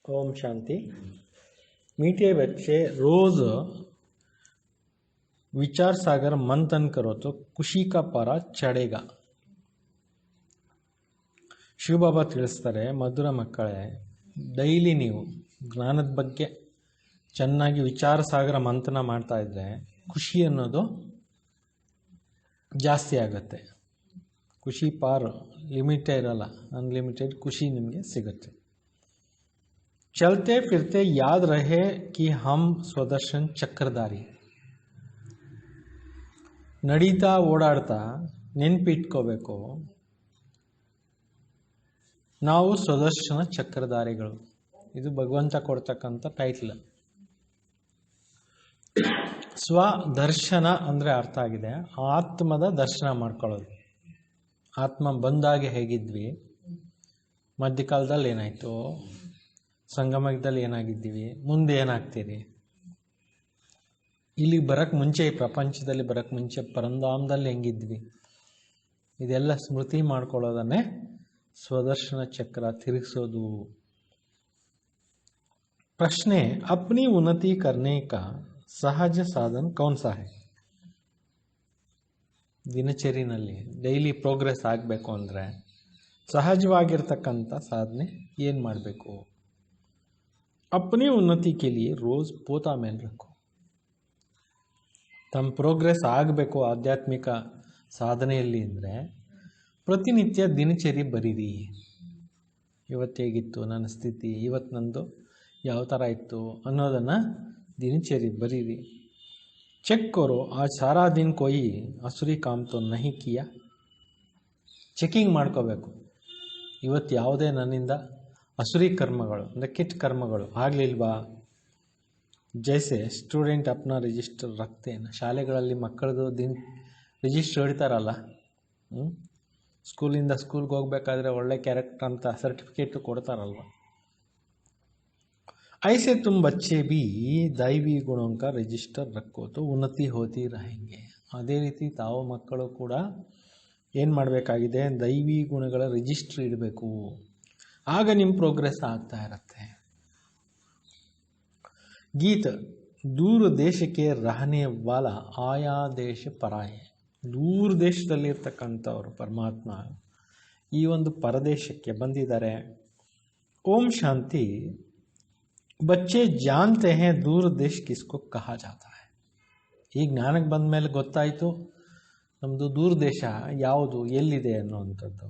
ओम शांति। मीठे बच्चे रोज विचार सागर मंथन करो तो ಖುಷಿ का पारा चढ़ेगा। ಶಿವಬಾಬಾ ತಿಳಿಸ್ತಾರೆ, ಮಧುರ ಮಕ್ಕಳೇ, ಡೈಲಿ ನೀವು ಜ್ಞಾನದ ಬಗ್ಗೆ ಚೆನ್ನಾಗಿ ವಿಚಾರ ಸಾಗರ ಮಂಥನ ಮಾಡ್ತಾ ಇದ್ರೆ ಖುಷಿ ಅನ್ನೋದು ಜಾಸ್ತಿ ಆಗುತ್ತೆ। ಖುಷಿ ಪಾರ್ ಲಿಮಿಟೇ ಇರಲ್ಲ, ಅನ್ಲಿಮಿಟೆಡ್ ಖುಷಿ ನಿಮಗೆ ಸಿಗುತ್ತೆ। चलते फिरते याद रहे कि हम स्वदर्शन चक्रधारी। ನಡೀತಾ ಓಡಾಡ್ತಾ ನೆನ್ಪಿಟ್ಕೋಬೇಕು, ನಾವು ಸ್ವದರ್ಶನ ಚಕ್ರಧಾರಿಗಳು। ಇದು ಭಗವಂತ ಕೊಡ್ತಕ್ಕಂಥ ಟೈಟ್ಲ್। ಸ್ವದರ್ಶನ ಅಂದರೆ ಅರ್ಥ ಆಗಿದೆ, ಆತ್ಮದ ದರ್ಶನ ಮಾಡ್ಕೊಳ್ಳೋದು। ಆತ್ಮ ಬಂದಾಗ ಹೇಗಿದ್ವಿ, ಮಧ್ಯಕಾಲದಲ್ಲಿ ಏನಾಯ್ತು, ಸಂಗಮದಲ್ಲಿ ಏನಾಗಿದ್ದೀವಿ, ಮುಂದೆ ಏನಾಗ್ತೀರಿ, ಇಲ್ಲಿ ಬರಕ್ಕೆ ಮುಂಚೆ, ಈ ಪ್ರಪಂಚದಲ್ಲಿ ಬರಕ್ಕೆ ಮುಂಚೆ ಪರಂಧಾಮದಲ್ಲಿ ಹೆಂಗಿದ್ವಿ, ಇದೆಲ್ಲ ಸ್ಮೃತಿ ಮಾಡ್ಕೊಳ್ಳೋದನ್ನೇ ಸ್ವದರ್ಶನ ಚಕ್ರ ತಿರುಗಿಸೋದು। ಪ್ರಶ್ನೆ, ಅಪ್ನಿ ಉನ್ನತಿ ಕರ್ನೆ ಕಾ ಸಹಜ ಸಾಧನ ಕೌನ್ ಸಾ ಹೈ? ದಿನಚರಿನಲ್ಲಿ ಡೈಲಿ ಪ್ರೋಗ್ರೆಸ್ ಆಗಬೇಕು ಅಂದರೆ ಸಹಜವಾಗಿರ್ತಕ್ಕಂಥ ಸಾಧನೆ ಏನು ಮಾಡಬೇಕು? अपनी उन्नति के लिए रोज पोता मेल रखो। तम प्रोग्रेस ಆಗಬೇಕು ಆಧ್ಯಾತ್ಮಿಕ ಸಾಧನೆಯಲ್ಲಿ ಅಂದರೆ ಪ್ರತಿನಿತ್ಯ ದಿನಚರಿ ಬರೀರಿ। ಇವತ್ತು ಹೇಗಿತ್ತು ನನ್ನ ಸ್ಥಿತಿ, ಇವತ್ತು ನಂದು ಯಾವ ಥರ ಇತ್ತು ಅನ್ನೋದನ್ನು ದಿನಚರಿ ಬರೀರಿ। ಚೆಕ್ ಕರೋ आज सारा दिन कोई असुरी काम तो नहीं किया। ಚೆಕಿಂಗ್ ಮಾಡ್ಕೋಬೇಕು, ಇವತ್ತು ಯಾವುದೇ ನನ್ನಿಂದ असुरी कर्मಗಳು ಅಂದರೆ ಕೆಟ್ಟ ಕರ್ಮಗಳು ಆಗಲಿಲ್ವಾ। ಜೈಸೆ ಸ್ಟೂಡೆಂಟ್ ಅಪ್ನಾ ರಿಜಿಸ್ಟರ್ ರಕ್ತೇನ, ಶಾಲೆಗಳಲ್ಲಿ ಮಕ್ಕಳದು ರಿಜಿಸ್ಟರ್ ಹಿಡ್ತಾರಲ್ಲ, ಸ್ಕೂಲಿಂದ ಸ್ಕೂಲ್ಗೆ ಹೋಗ್ಬೇಕಾದ್ರೆ ಒಳ್ಳೆ ಕ್ಯಾರೆಕ್ಟರ್ ಅಂತ ಸರ್ಟಿಫಿಕೇಟು ಕೊಡ್ತಾರಲ್ವ, ಐಸೆ ತುಮ್ ಬಚ್ಚೆ ಬಿ ದೈವಿ ಗುಣೋಂಕ ರಿಜಿಸ್ಟರ್ ರಕ್ಕೋ ತೋ ಉನ್ನತಿ ಹೋತಿ रहेंगे। ಅದೇ ರೀತಿ ತಾವು ಮಕ್ಕಳು ಕೂಡ ಏನು ಮಾಡಬೇಕಾಗಿದೆ, ದೈವಿ ಗುಣಗಳ ರಿಜಿಸ್ಟ್ರ್ ಇಡಬೇಕು, ಆಗ ನಿಮ್ಮ ಪ್ರೋಗ್ರೆಸ್ ಆಗ್ತಾ ಇರುತ್ತೆ। ಗೀತ, ದೂರ ದೇಶಕ್ಕೆ ರಹನೆ ವಾಲ ಆಯಾ ದೇಶ ಪರಾಯೆ। ದೂರ ದೇಶದಲ್ಲಿರ್ತಕ್ಕಂಥವ್ರು ಪರಮಾತ್ಮ ಈ ಒಂದು ಪರದೇಶಕ್ಕೆ ಬಂದಿದ್ದಾರೆ। ಓಂ ಶಾಂತಿ। ಬಚ್ಚೆ ಜಾನ್ತೆ ಹೇ ದೂರ ದೇಶ ಕಿಸ್ಕೋ ಕಹಾ ಜಾತಾ ಹೈ। ಈ ಜ್ಞಾನಕ್ಕೆ ಬಂದ ಮೇಲೆ ಗೊತ್ತಾಯಿತು ನಮ್ಮದು ದೂರ ದೇಶ ಯಾವುದು, ಎಲ್ಲಿದೆ ಅನ್ನುವಂಥದ್ದು।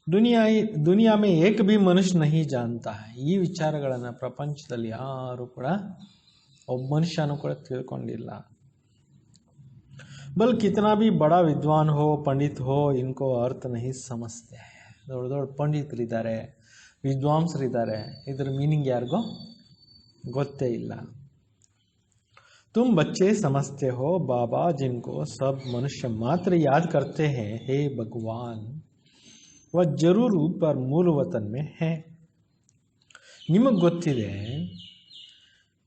दुनिया में एक भी मनुष्य नहीं जानता है। ಈ ವಿಚಾರಗಳನ್ನು ಪ್ರಪಂಚದಲ್ಲಿ ಯಾರು ಕೂಡ, ಒಬ್ಬ ಮನುಷ್ಯನೂ ಕೂಡ ತಿಳ್ಕೊಂಡಿಲ್ಲ। बल कितना भी बड़ा विद्वान हो, पंडित हो, इनको अर्थ नहीं समझते हैं। ದೊಡ್ಡ ದೊಡ್ಡ ಪಂಡಿತರಿದ್ದಾರೆ, ವಿದ್ವಾಂಸರಿದ್ದಾರೆ, ಇದರ ಮೀನಿಂಗ್ ಯಾರಿಗೋ ಗೊತ್ತೇ ಇಲ್ಲ। तुम बच्चे समझते हो बाबा जिनको सब मनुष्य मात्र याद करते हैं, हे भगवान वह जरूर ऊपर मूल वतन में है। ನಿಮಗೆ ಗೊತ್ತಿದೆ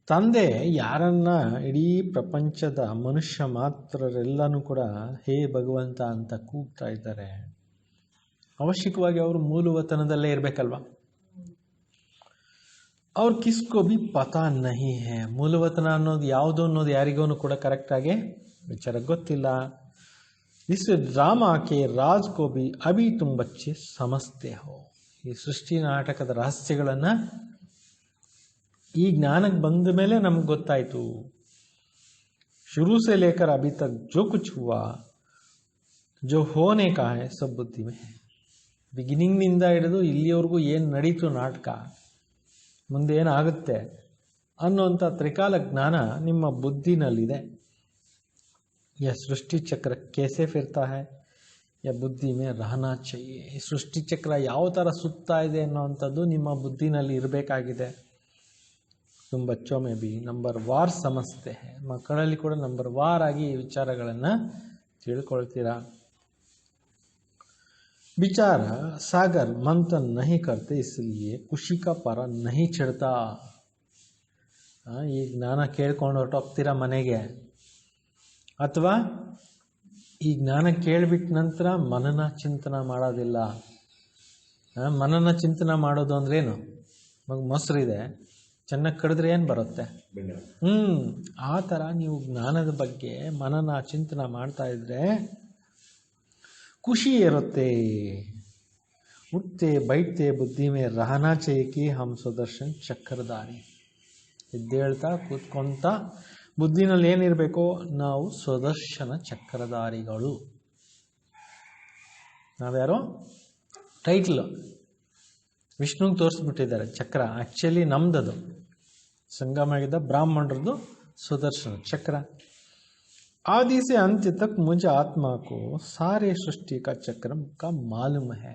ತಂದೆ ಯಾರನ್ನ ಇಡೀ ಪ್ರಪಂಚದ ಮನುಷ್ಯ ಮಾತ್ರರೆಲ್ಲನೂ ಕೂಡ ಹೇ ಭಗವಂತ ಅಂತ ಕೂಗ್ತಾ ಇದ್ದಾರೆ, ಅವಶ್ಯಕವಾಗಿ ಅವರು ಮೂಲವತನದಲ್ಲೇ ಇರಬೇಕಲ್ವಾ। ಅವ್ರು ಕಿಸ್ಕೋ ಬಿ ಪತಾ ನಹಿ ಹೇ, ಮೂಲವತನ ಅನ್ನೋದು ಯಾವುದು ಅನ್ನೋದು ಯಾರಿಗೂ ಕೂಡ ಕರೆಕ್ಟಾಗಿ ವಿಚಾರ ಗೊತ್ತಿಲ್ಲ। इस ड्रामा के राज को भी अभी तुम बच्चे समझते हो। ಈ ಸೃಷ್ಟಿ ನಾಟಕದ ರಹಸ್ಯಗಳನ್ನು ಈ ಜ್ಞಾನಕ್ಕೆ ಬಂದ ಮೇಲೆ ನಮ್ಗೆ ಗೊತ್ತಾಯಿತು। शुरू से लेकर अभी तक जो कुछ हुआ, जो होने का है, सब बुद्धि में है। ಬಿಗಿನಿಂಗ್ನಿಂದ ಹಿಡಿದು ಇಲ್ಲಿವರೆಗೂ ಏನು ನಡೀತು ನಾಟಕ, ಮುಂದೆ ಏನಾಗುತ್ತೆ ಅನ್ನುವಂಥ ತ್ರಿಕಾಲ ಜ್ಞಾನ ನಿಮ್ಮ ಬುದ್ಧಿನಲ್ಲಿದೆ। यह सृष्टि चक्र कैसे फिरता है, यह बुद्धि में रहना चाहिए। ಈ ಸೃಷ್ಟಿ ಚಕ್ರ ಯಾವ ಥರ ಸುತ್ತಾ ಇದೆ ಅನ್ನೋವಂಥದ್ದು ನಿಮ್ಮ ಬುದ್ಧಿನಲ್ಲಿ ಇರಬೇಕಾಗಿದೆ। तुम बच्चों में भी नंबर वार समझते हैं। ಮಕ್ಕಳಲ್ಲಿ ಕೂಡ ನಂಬರ್ ವಾರ್ ಆಗಿ ಈ ವಿಚಾರಗಳನ್ನು ತಿಳ್ಕೊಳ್ತೀರಾ। विचार सागर मंथन नहीं करते, इसलिए खुशी का पारा नहीं चढ़ता। ಈ ಜ್ಞಾನ ಕೇಳ್ಕೊಂಡು ಹೊರಟೋಗ್ತೀರಾ ಮನೆಗೆ, ಅಥವಾ ಈ ಜ್ಞಾನ ಕೇಳಿಬಿಟ್ಟ ನಂತರ ಮನನ ಚಿಂತನ ಮಾಡೋದಿಲ್ಲ। ಮನನ ಚಿಂತನ ಮಾಡೋದು ಅಂದ್ರೇನು? ಮೊಸರಿದೆ, ಚೆನ್ನಾಗಿ ಕಡಿದ್ರೆ ಏನು ಬರುತ್ತೆ? ಆ ಥರ ನೀವು ಜ್ಞಾನದ ಬಗ್ಗೆ ಮನನ ಚಿಂತನೆ ಮಾಡ್ತಾ ಇದ್ರೆ ಖುಷಿ ಇರುತ್ತೆ. ಉठते बैठते बुद्धि में रहना चाहिए कि हम सुदर्शन चक्रधारी. ಎದ್ದೇಳ್ತಾ ಕೂತ್ಕೊಂತ ಬುದ್ಧಿನಲ್ಲಿ ಏನಿರಬೇಕು? ನಾವು ಸುದರ್ಶನ ಚಕ್ರಧಾರಿಗಳು. ನಾವ್ಯಾರೋ ಟೈಟ್ಲ್ ವಿಷ್ಣುಗೆ ತೋರಿಸ್ಬಿಟ್ಟಿದ್ದಾರೆ ಚಕ್ರ, ಆ್ಯಕ್ಚುಲಿ ನಮ್ದದು ಸಂಗಮಾಗಿದ್ದ ಬ್ರಾಹ್ಮಣರದು ಸುದರ್ಶನ ಚಕ್ರ. आदि से अंत तक मुझे आत्मा को सारे सृष्टि का चक्र का मालूम है.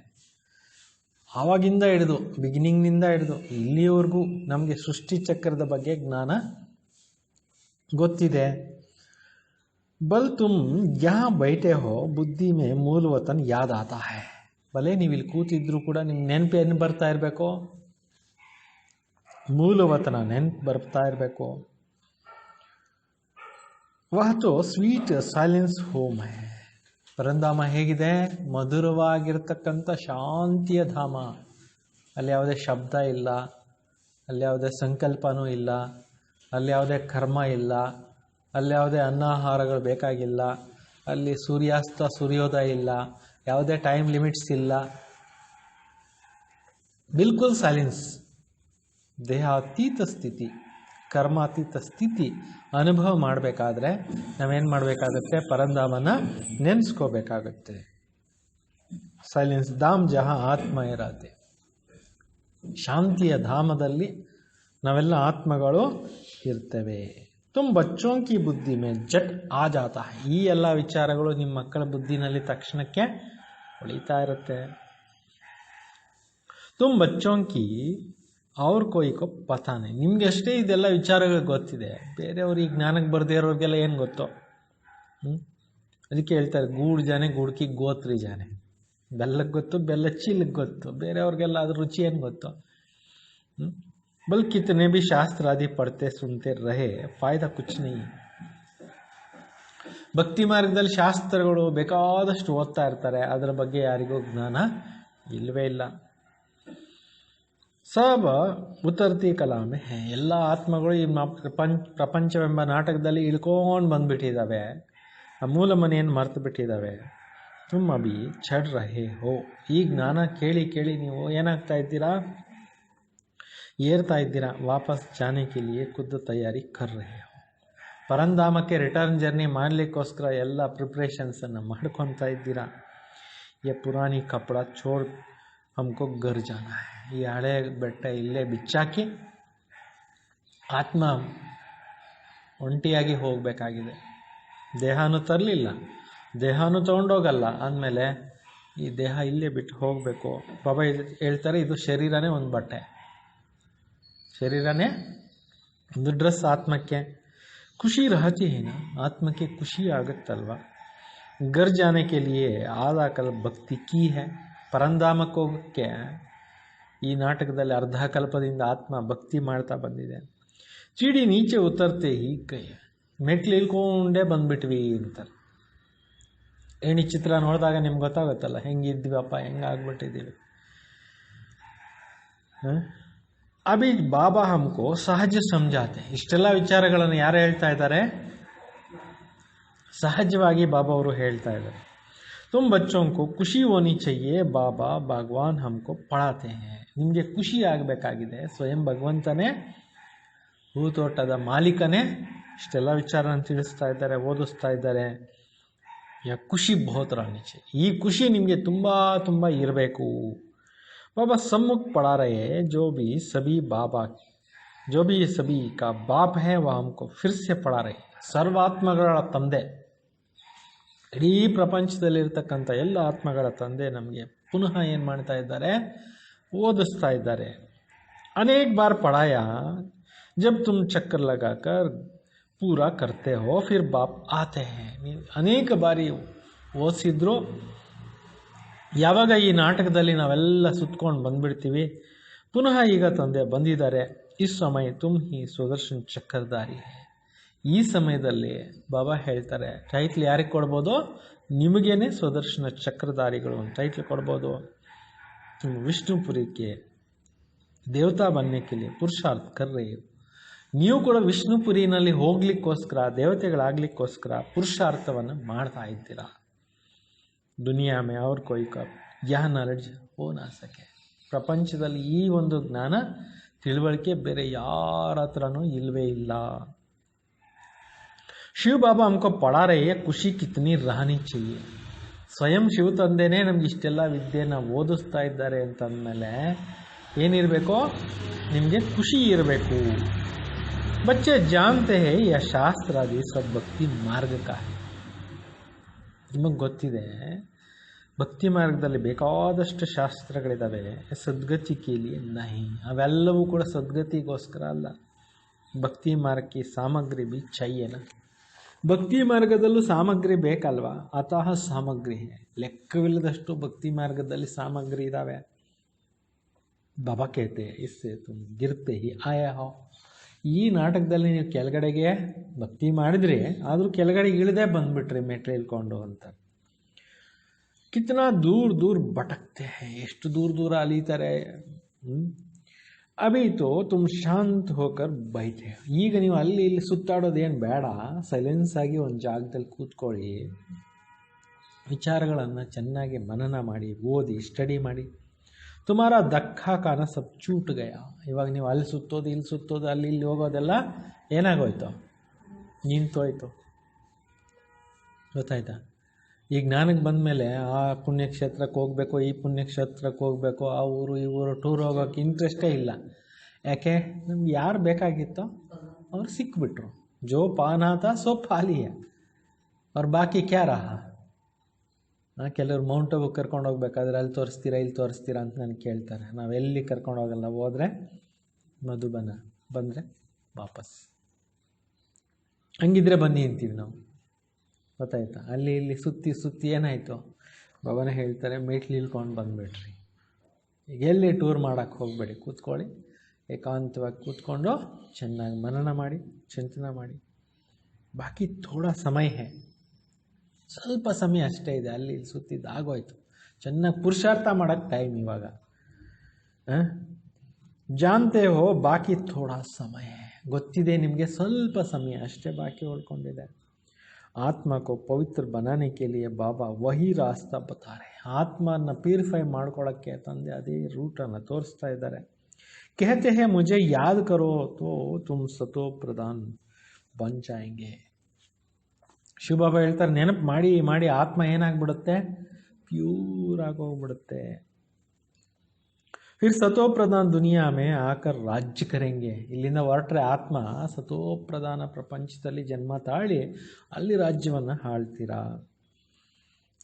ಆವಾಗಿಂದ ಹಿಡಿದು ಬಿಗಿನಿಂಗ್ನಿಂದ ಹಿಡಿದು ಇಲ್ಲಿಯವರೆಗೂ ನಮಗೆ ಸೃಷ್ಟಿ ಚಕ್ರದ ಬಗ್ಗೆ ಜ್ಞಾನ ಗೊತ್ತಿದೆ. ಬಲ್ ತುಮ್ ಯಹಾ ಬೈಟೆ ಹೋ ಬುದ್ಧಿ ಮೇ ಮೂಲವತನ್ ಯಾದ್ ಆತಾ ಹೈ. ಭಲೆ ನೀವು ಇಲ್ಲಿ ಕೂತಿದ್ರು ಕೂಡ ನಿಮ್ಗೆ ನೆನಪು ಏನು ಬರ್ತಾ ಇರಬೇಕು? ಮೂಲವತನ ನೆನಪು ಬರ್ತಾ ಇರಬೇಕು. ವಹ ತೋ ಸ್ವೀಟ್ ಸೈಲೆನ್ಸ್ ಹೋಮ್ ಹೈ. ಪರಂಧಾಮ ಹೇಗಿದೆ? ಮಧುರವಾಗಿರ್ತಕ್ಕಂಥ ಶಾಂತಿಯ ಧಾಮ. ಅಲ್ಲಿ ಯಾವುದೇ ಶಬ್ದ ಇಲ್ಲ, ಅಲ್ಲಿ ಯಾವುದೇ ಸಂಕಲ್ಪನೂ ಇಲ್ಲ, ಅಲ್ಲಿ ಯಾವುದೇ ಕರ್ಮ ಇಲ್ಲ, ಅಲ್ಲಿ ಯಾವುದೇ ಅನ್ನಾಹಾರಗಳು ಬೇಕಾಗಿಲ್ಲ, ಅಲ್ಲಿ ಸೂರ್ಯಾಸ್ತ ಸೂರ್ಯೋದಯ ಇಲ್ಲ, ಯಾವುದೇ ಟೈಮ್ ಲಿಮಿಟ್ಸ್ ಇಲ್ಲ. ಬಿಲ್ಕುಲ್ ಸೈಲೆನ್ಸ್. ದೇಹಾತೀತ ಸ್ಥಿತಿ, ಕರ್ಮಾತೀತ ಸ್ಥಿತಿ ಅನುಭವ ಮಾಡಬೇಕಾದ್ರೆ ನಾವೇನು ಮಾಡಬೇಕಾಗುತ್ತೆ? ಪರಂಧಾಮನ ನೆನೆಸ್ಕೋಬೇಕಾಗುತ್ತೆ. ಸೈಲೆನ್ಸ್ ಧಾಮ್ ಜಹ ಆತ್ಮ ಇರತ್ತೆ. ಶಾಂತಿಯ ಧಾಮದಲ್ಲಿ ನಾವೆಲ್ಲ ಆತ್ಮಗಳು ಇರ್ತೇವೆ. ತುಮ್ ಬಚ್ಚೋं की ಬುದ್ಧಿ ಮೇ ಜಟ್ ಆ ಜಾತಾ. ಈ ಎಲ್ಲ ವಿಚಾರಗಳು ನಿಮ್ಮ ಮಕ್ಕಳ ಬುದ್ಧಿನಲ್ಲಿ ತಕ್ಷಣಕ್ಕೆ ಉಳಿತಾ ಇರುತ್ತೆ. ತುಮ್ ಬಚ್ಚೋं की ಅವ್ರ ಕೋಯಿಕೋ ಪತಾನೆ. ನಿಮ್ಗೆ ಅಷ್ಟೇ ಇದೆಲ್ಲ ವಿಚಾರಗಳು ಗೊತ್ತಿದೆ, ಬೇರೆಯವ್ರಿಗೆ ಜ್ಞಾನಕ್ಕೆ ಬರದೇ ಇರೋರಿಗೆಲ್ಲ ಏನು ಗೊತ್ತೋ? ಅದಕ್ಕೆ ಹೇಳ್ತಾರೆ ಗೂಡು ಜಾನೆ ಗುಡ್ಕಿ ಗೋತ್ರಿ ಜಾನೆ. ಬೆಲ್ಲಕ್ಕೆ ಗೊತ್ತು, ಬೆಲ್ಲ ಚೀಲಕ್ಕೆ ಗೊತ್ತು, ಬೇರೆಯವ್ರಿಗೆಲ್ಲ ಅದ್ರ ರುಚಿ ಏನು ಗೊತ್ತು? ಬಲ್ ಕಿತನೆ ಭಿ ಶಾಸ್ತ್ರಾದಿ ಪಡ್ತೆ ಸುನ್ತೆ ರಹೆ ಫಾಯ್ದಾ ಕುಚ್ ನಹೀ. ಭಕ್ತಿ ಮಾರ್ಗದಲ್ಲಿ ಶಾಸ್ತ್ರಗಳು ಬೇಕಾದಷ್ಟು ಓದ್ತಾ ಇರ್ತಾರೆ, ಅದರ ಬಗ್ಗೆ ಯಾರಿಗೂ ಜ್ಞಾನ ಇಲ್ಲವೇ ಇಲ್ಲ. ಸಬ ಉತ್ತರ್ತಿ ಕಲಾಮೆ ಹೇ. ಎಲ್ಲ ಆತ್ಮಗಳು ಈ ಪ್ರಪಂಚವೆಂಬ ನಾಟಕದಲ್ಲಿ ಇಳ್ಕೊಂಡು ಬಂದ್ಬಿಟ್ಟಿದ್ದಾವೆ, ಆ ಮೂಲ ಮನೆಯನ್ನು ಮರೆತು ಬಿಟ್ಟಿದ್ದಾವೆ. ತುಮ್ ಅಭಿ ಚढ़ ರಹೆ ಹೋ. ಈ ಜ್ಞಾನ ಕೇಳಿ ಕೇಳಿ ನೀವು ಏನಾಗ್ತಾ ಇದ್ದೀರಾ? ಏರ್ತಾ ಇದ್ದೀರಾ. ವಾಪಸ್ ಜಾನೆ ಕೆ ಲಿಯೆ ಖುದ್ ತಯಾರಿ ಕರ್ ರಹೆ ಹೋ. ಪರಂಧಾಮಕ್ಕೆ ರಿಟರ್ನ್ ಜರ್ನಿ ಮಾಡಲಿಕ್ಕೋಸ್ಕರ ಎಲ್ಲ ಪ್ರಿಪ್ರೇಷನ್ಸನ್ನು ಮಾಡ್ಕೊತಾ ಇದ್ದೀರಾ. ಯೆ ಪುರಾನಿ ಕಪಡ ಛೋಡ್ ಹಮ್ಕೋ ಗರ್ ಜಾನ ಹೈ. ಈ ಹಳೆ ಬೆಟ್ಟ ಇಲ್ಲೇ ಬಿಚ್ಚಾಕಿ ಆತ್ಮ ಒಂಟಿಯಾಗಿ ಹೋಗಬೇಕಾಗಿದೆ. ದೇಹನೂ ತರಲಿಲ್ಲ, ದೇಹನೂ ತೊಗೊಂಡೋಗಲ್ಲ ಅಂದಮೇಲೆ ಈ ದೇಹ ಇಲ್ಲೇ ಬಿಟ್ಟು ಹೋಗಬೇಕು. ಬಾಬಾ ಹೇಳ್ತಾರೆ ಇದು ಶರೀರನೇ ಒಂದು ಬಟ್ಟೆ, ಶರೀರನೇ ಒಂದು ಡ್ರೆಸ್ ಆತ್ಮಕ್ಕೆ. ಖುಷಿ ರಹತಿ ಏನ, ಆತ್ಮಕ್ಕೆ ಖುಷಿ ಆಗುತ್ತಲ್ವ. ಗರ್ ಜಾನೆ ಕೆ ಲಿಯೆ ಆದಾ ಕಲ್ ಭಕ್ತಿ ಕೀ ಹೈ. ಪರಂಧಾಮಕ್ಕೆ ಹೋಗೋಕ್ಕೆ ಈ ನಾಟಕದಲ್ಲಿ ಅರ್ಧ ಕಲ್ಪದಿಂದ ಆತ್ಮ ಭಕ್ತಿ ಮಾಡ್ತಾ ಬಂದಿದೆ. ಚಿಡಿ ನೀಚೆ ಉತ್ತರ್ತೆ ಈ ಕೈ. ಮೆಟ್ಲು ಇಳ್ಕೊಂಡೇ ಬಂದ್ಬಿಟ್ವಿ ಅಂತಾರೆ. ಏಣಿ ಚಿತ್ರ ನೋಡಿದಾಗ ನಿಮ್ಗೆ ಗೊತ್ತಾಗುತ್ತಲ್ಲ ಹೆಂಗಿದ್ವಿಪ್ಪ, ಹೆಂಗಾಗ್ಬಿಟ್ಟಿದ್ದೀವಿ. ಅಭಿ ಬಾಬಾ ಹಮ್ಕೋ ಸಹಜ ಸಮಜಾತೆ. ಇಷ್ಟೆಲ್ಲ ವಿಚಾರಗಳನ್ನು ಯಾರು ಹೇಳ್ತಾ ಇದ್ದಾರೆ? ಸಹಜವಾಗಿ ಬಾಬಾ ಅವರು ಹೇಳ್ತಾ ಇದ್ದಾರೆ. ತುಮ್ ಬಚ್ಚೋಂ ಕೋ ಖುಷಿ ಹೋನಿ ಚಹಿಯೆ, ಬಾಬಾ ಭಗವಾನ್ ಹಮ್ಕೋ ಪಢಾತೆ ಹೈ. ನಿಮಗೆ ಖುಷಿ ಆಗಬೇಕಾಗಿದೆ. ಸ್ವಯಂ ಭಗವಂತನೇ, ಹೂತೋಟದ ಮಾಲೀಕನೇ ಇಷ್ಟೆಲ್ಲ ವಿಚಾರನ ತಿಳಿಸ್ತಾ ಇದ್ದಾರೆ, ಓದಿಸ್ತಾ ಇದ್ದಾರೆ. ಖುಷಿ ಬಹುತ್ ರಾಣಿ ಚೆ. ಈ ಖುಷಿ ನಿಮಗೆ ತುಂಬ ತುಂಬ ಇರಬೇಕು. ಬಾಬಾ ಸಮ್ಮುಖ ಪढ़ा रहे जो भी सभी का बाप है वह हमको फिर से पढ़ा रहे. ಸರ್ವಾತ್ಮಗಳ ತಂದೆ, ಇಡೀ ಪ್ರಪಂಚದಲ್ಲಿರ್ತಕ್ಕಂಥ ಎಲ್ಲ ಆತ್ಮಗಳ ತಂದೆ ನಮಗೆ ಪುನಃ ಏನು ಮಾಡ್ತಾ ಇದ್ದಾರೆ? ಓದಿಸ್ತಾ ಇದ್ದಾರೆ. ಅನೇಕ ಬಾರ್ ಪढ़ाया ಜಬ್ ತುಮ್ ಚಕ್ಕರ್ ಲಗಾಕರ್ ಪೂರಾ ಕರ್ತೆ ಹೋ ಫಿರ್ ಬಾಪ್ ಆತೆ ಹೈ. ನೀವು ಅನೇಕ ಬಾರಿ ಓದಿಸಿದ್ರು, ಯಾವಾಗ ಈ ನಾಟಕದಲ್ಲಿ ನಾವೆಲ್ಲ ಸುತ್ಕೊಂಡು ಬಂದ್ಬಿಡ್ತೀವಿ, ಪುನಃ ಈಗ ತಂದೆ ಬಂದಿದ್ದಾರೆ. ಈ ಸಮಯ ತುಮ್ ಹಿ ಸುದರ್ಶನ್ ಚಕ್ರಧಾರಿ. ಈ ಸಮಯದಲ್ಲಿ ಬಾಬಾ ಹೇಳ್ತಾರೆ, ಟೈಟ್ಲ್ ಯಾರಿಗೆ ಕೊಡ್ಬೋದು? ನಿಮಗೇನೆ ಸುದರ್ಶನ ಚಕ್ರಧಾರಿಗಳು ಒಂದು ಟೈಟ್ಲ್ ಕೊಡ್ಬೋದು. ತುಮ್ ವಿಷ್ಣುಪುರಿಗೆ ದೇವತಾ बनने के लिए पुरुषार्थ कर रहे हो. ನೀವು ಕೂಡ ವಿಷ್ಣುಪುರಿನಲ್ಲಿ ಹೋಗ್ಲಿಕ್ಕೋಸ್ಕರ ದೇವತೆಗಳಾಗ್ಲಿಕ್ಕೋಸ್ಕರ ಪುರುಷಾರ್ಥವನ್ನು ಮಾಡ್ತಾ ಇದ್ದೀರಾ. ದುನಿಯಾ ಮೇ ಅವ್ರ ಕೋಯಿ ಕಾ ಯಹ ನಾಲೆಡ್ಜ್ ಹೋ ನಾ ಸಕೆ. ಪ್ರಪಂಚದಲ್ಲಿ ಈ ಒಂದು ಜ್ಞಾನ ತಿಳುವಳಿಕೆ ಬೇರೆ ಯಾರ ಹತ್ರನೂ ಇಲ್ಲವೇ ಇಲ್ಲ. ಶಿವ ಬಾಬಾ हमको पढ़ा रहे हैं ಖುಷಿ ಕಿತನಿ रहनी चाहिए. ಸ್ವಯಂ ಶಿವ ತಂದೆನೇ ನಮ್ಗೆ ಇಷ್ಟೆಲ್ಲ ವಿದ್ಯೆನ ಓದಿಸ್ತಾ ಇದ್ದಾರೆ ಅಂತಂದಮೇಲೆ ಏನಿರಬೇಕು, ನಿಮಗೆ ಖುಷಿ ಇರಬೇಕು. बच्चे जानते हैं यह ಶಾಸ್ತ್ರ ಆದಿ सब ಭಕ್ತಿ ಮಾರ್ಗ का है. ನಿಮಗೆ ಗೊತ್ತಿದೆ ಭಕ್ತಿ ಮಾರ್ಗದಲ್ಲಿ ಬೇಕಾದಷ್ಟು ಶಾಸ್ತ್ರಗಳಿದ್ದಾವೆ. ಸದ್ಗತಿ ಕೇಳಿಯೇ ನಹಿ, ಅವೆಲ್ಲವೂ ಕೂಡ ಸದ್ಗತಿಗೋಸ್ಕರ ಅಲ್ಲ. ಭಕ್ತಿ ಮಾರ್ಗಕ್ಕೆ ಸಾಮಗ್ರಿ ಬಿ ಚಾಹಿಯೇನ. ಭಕ್ತಿ ಮಾರ್ಗದಲ್ಲೂ ಸಾಮಗ್ರಿ ಬೇಕಲ್ವಾ. ಅತಃ ಸಾಮಗ್ರಿ ಲೆಕ್ಕವಿಲ್ಲದಷ್ಟು ಭಕ್ತಿ ಮಾರ್ಗದಲ್ಲಿ ಸಾಮಗ್ರಿ ಇದ್ದಾವೆ. ಬಾಬಾ ಕೇಳ್ತೆ ಇಸ್ಸೆ ತುಮ್ ಗಿರ್ತೆ ಹಿ ಆಯಾ ಹೋ. ಈ ನಾಟಕದಲ್ಲಿ ನೀವು ಕೆಳಗಡೆಗೆ ಭಕ್ತಿ ಮಾಡಿದ್ರಿ, ಆದರೂ ಕೆಳಗಡೆ ಇಳಿದೇ ಬಂದ್ಬಿಟ್ರಿ ಮೆಟ್ಲು ಇಳ್ಕೊಂಡು ಅಂತ. ಕಿತನಾ ದೂರ ದೂರ ಭಟಕ್ತೆ ಹೈ, ಎಷ್ಟು ದೂರ ದೂರ ಅಲೀತಾರೆ. ಅಭಿ ತೋ ತುಮ್ ಶಾಂತ್ ಹೋಕರ್ ಬೈತೆ. ಈಗ ನೀವು ಅಲ್ಲಿ ಇಲ್ಲಿ ಸುತ್ತಾಡೋದೇನು ಬೇಡ, ಸೈಲೆನ್ಸ್ ಆಗಿ ಒಂದು ಜಾಗದಲ್ಲಿ ಕೂತ್ಕೊಳ್ಳಿ, ವಿಚಾರಗಳನ್ನು ಚೆನ್ನಾಗಿ ಮನನ ಮಾಡಿ, ಓದಿ, ಸ್ಟಡಿ ಮಾಡಿ. ತುಮಾರ ದಕ್ಕಾ ಕಾನ ಸಬ್ ಚೂಟ್ ಗಯ. ಇವಾಗ ನೀವು ಅಲ್ಲಿ ಸುತ್ತೋದು ಇಲ್ಲಿ ಸುತ್ತೋದು ಅಲ್ಲಿ ಇಲ್ಲಿ ಹೋಗೋದೆಲ್ಲ ಏನಾಗೋಯ್ತು, ನಿಂತೋಯ್ತು. ಗೊತ್ತಾಯ್ತಾ? ಈಗ ಜ್ಞಾನಕ್ಕೆ ಬಂದಮೇಲೆ ಆ ಪುಣ್ಯಕ್ಷೇತ್ರಕ್ಕೆ ಹೋಗಬೇಕು, ಈ ಪುಣ್ಯಕ್ಷೇತ್ರಕ್ಕೆ ಹೋಗಬೇಕು, ಆ ಊರು ಈ ಊರು ಟೂರ್ ಹೋಗೋಕ್ಕೆ ಇಂಟ್ರೆಸ್ಟೇ ಇಲ್ಲ. ಯಾಕೆ? ನಮ್ಗೆ ಯಾರು ಬೇಕಾಗಿತ್ತೋ ಅವ್ರು ಸಿಕ್ಬಿಟ್ರು. ಜೋ ಪಾನಾತ ಸೋ ಪಾಲಿಯ ಅವ್ರು ಬಾಕಿ ಕ್ಯಾ ರಹ. ಕೆಲವರು ಮೌಂಟ್ ಅಬು ಕರ್ಕೊಂಡು ಹೋಗ್ಬೇಕಾದ್ರೆ ಅಲ್ಲಿ ತೋರಿಸ್ತೀರಾ ಇಲ್ಲಿ ತೋರಿಸ್ತೀರಾ ಅಂತ ನನಗೆ ಕೇಳ್ತಾರೆ. ನಾವು ಎಲ್ಲಿ ಕರ್ಕೊಂಡು ಹೋಗಲ್ಲ. ಹೋದರೆ ಮಧುಬನ, ಬಂದರೆ ವಾಪಸ್. ಹಂಗಿದ್ರೆ ಬನ್ನಿ ಅಂತೀವಿ ನಾವು. ಗೊತ್ತಾಯ್ತಾ? ಅಲ್ಲಿ ಇಲ್ಲಿ ಸುತ್ತಿ ಸುತ್ತಿ ಏನಾಯಿತು, ಬಾಬಾನೇ ಹೇಳ್ತಾರೆ ಮೆಟ್ಲು ಇಳ್ಕೊಂಡು ಬಂದುಬಿಟ್ರಿ. ಈಗ ಎಲ್ಲಿ ಟೂರ್ ಮಾಡೋಕ್ಕೆ ಹೋಗಬೇಡಿ, ಕೂತ್ಕೊಳ್ಳಿ, ಏಕಾಂತವಾಗಿ ಕೂತ್ಕೊಂಡು ಚೆನ್ನಾಗಿ ಮನನ ಮಾಡಿ, ಚಿಂತನೆ ಮಾಡಿ. ಬಾಕಿ ಥೋಡಾ ಸಮಯ ಹೇ, ಸ್ವಲ್ಪ ಸಮಯ ಅಷ್ಟೇ ಇದೆ. ಅಲ್ಲಿ ಇಲ್ಲಿ ಸುತ್ತಿದ್ದು ಆಗೋಯ್ತು. ಚೆನ್ನಾಗಿ ಪುರುಷಾರ್ಥ ಮಾಡೋಕ್ಕೆ ಟೈಮ್ ಇವಾಗ. ಜಾನ್ತೆ ಹೋ ಬಾಕಿ ಥೋಡಾ ಸಮಯ, ಗೊತ್ತಿದೆ ನಿಮಗೆ, ಸ್ವಲ್ಪ ಸಮಯ ಅಷ್ಟೇ ಬಾಕಿ ಉಳ್ಕೊಂಡಿದೆ. ಆತ್ಮ ಕೋ ಪವಿತ್ರ ಬನಾನೆ ಕೆ ಲಿಯೆ ಬಾಬಾ ವಹಿ ರಾಸ್ತಾ ಬತಾರೆ. ಆತ್ಮನ ಪ್ಯೂರಿಫೈ ಮಾಡ್ಕೊಳ್ಳೋಕ್ಕೆ ತಂದೆ ಅದೇ ರೂಟನ್ನು ತೋರಿಸ್ತಾ ಇದ್ದಾರೆ. कहते हैं मुझे याद करो तो तुम सतो प्रधान बन जाएंगे. ಶಿವಬಾಬಾ ಹೇಳ್ತಾರೆ, ನೆನಪು ಮಾಡಿ ಮಾಡಿ ಆತ್ಮ ಏನಾಗ್ಬಿಡುತ್ತೆ, ಪ್ಯೂರ್ ಆಗೋಗ್ಬಿಡುತ್ತೆ. ಫಿರ್ ಸತೋ ಪ್ರಧಾನ್ ದುನಿಯಾ ಮೇ ಆಕರ್ ರಾಜ್ಯ ಕರೆಂಗೆ. ಇಲ್ಲಿಂದ ಹೊರಟ್ರೆ ಆತ್ಮ ಸತೋ ಪ್ರಧಾನ ಪ್ರಪಂಚದಲ್ಲಿ ಜನ್ಮ ತಾಳಿ ಅಲ್ಲಿ ರಾಜ್ಯವನ್ನು ಆಳ್ತೀರಾ.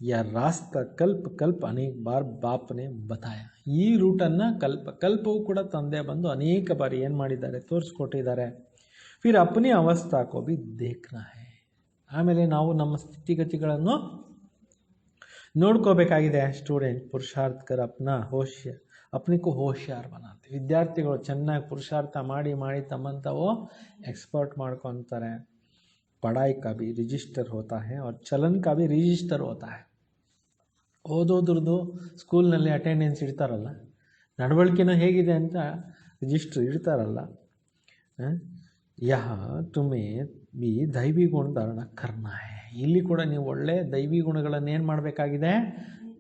ಯಾ ರಾಸ್ತಾ ಕಲ್ಪ ಕಲ್ಪ ಅನೇಕ ಬಾರ್ ಬಾಪನೆ ಬತಾಯ. ಈ ರೂಟನ್ನು ಕಲ್ಪವೂ ಕೂಡ ತಂದೆ ಬಂದು ಅನೇಕ ಬಾರಿ ಏನು ಮಾಡಿದ್ದಾರೆ, ತೋರಿಸ್ಕೊಟ್ಟಿದ್ದಾರೆ. ಫಿರ್ ಅಪ್ನಿ ಅವಸ್ಥಾ ಕೋ ಬಿ ದೇಖ್ನಾ ಹೈ. ಆಮೇಲೆ ನಾವು ನಮ್ಮ ಸ್ಥಿತಿಗತಿಗಳನ್ನು ನೋಡ್ಕೋಬೇಕಾಗಿದೆ. ಸ್ಟೂಡೆಂಟ್ ಪುರುಷಾರ್ಥಕರ ಅಪ್ನಿಗೂ ಹೋಶಿಯಾರ್ ಬನಾತೆ. ವಿದ್ಯಾರ್ಥಿಗಳು ಚೆನ್ನಾಗಿ ಪುರುಷಾರ್ಥ ಮಾಡಿ ಮಾಡಿ ತಮ್ಮಂತವೋ ಎಕ್ಸ್ಪರ್ಟ್ ಮಾಡ್ಕೊತಾರೆ. ಪಢಾಯಿ ಕಾ ಭಿ ರಿಜಿಸ್ಟರ್ ಹೋತಾ ಹೈ और ಚಲನ್ ಕಾ ಭಿ ರಿಜಿಸ್ಟರ್ ಹೋತಾ ಹೈ. ಓದೋದ್ರದ್ದು ಸ್ಕೂಲ್ನಲ್ಲಿ ಅಟೆಂಡೆನ್ಸ್ ಇಡ್ತಾರಲ್ಲ, ನಡವಳಿಕೆನೂ ಹೇಗಿದೆ ಅಂತ ರಿಜಿಸ್ಟರ್ ಇಡ್ತಾರಲ್ಲ. ಯಹ ತುಮೇ ಬಿ ದೈವಿ ಗುಣ ಧಾರಣ ಕರ್ನ ಹೈ. ಇಲ್ಲಿ ಕೂಡ ನೀವು ಒಳ್ಳೆ ದೈವಿ ಗುಣಗಳನ್ನು ಏನು ಮಾಡಬೇಕಾಗಿದೆ,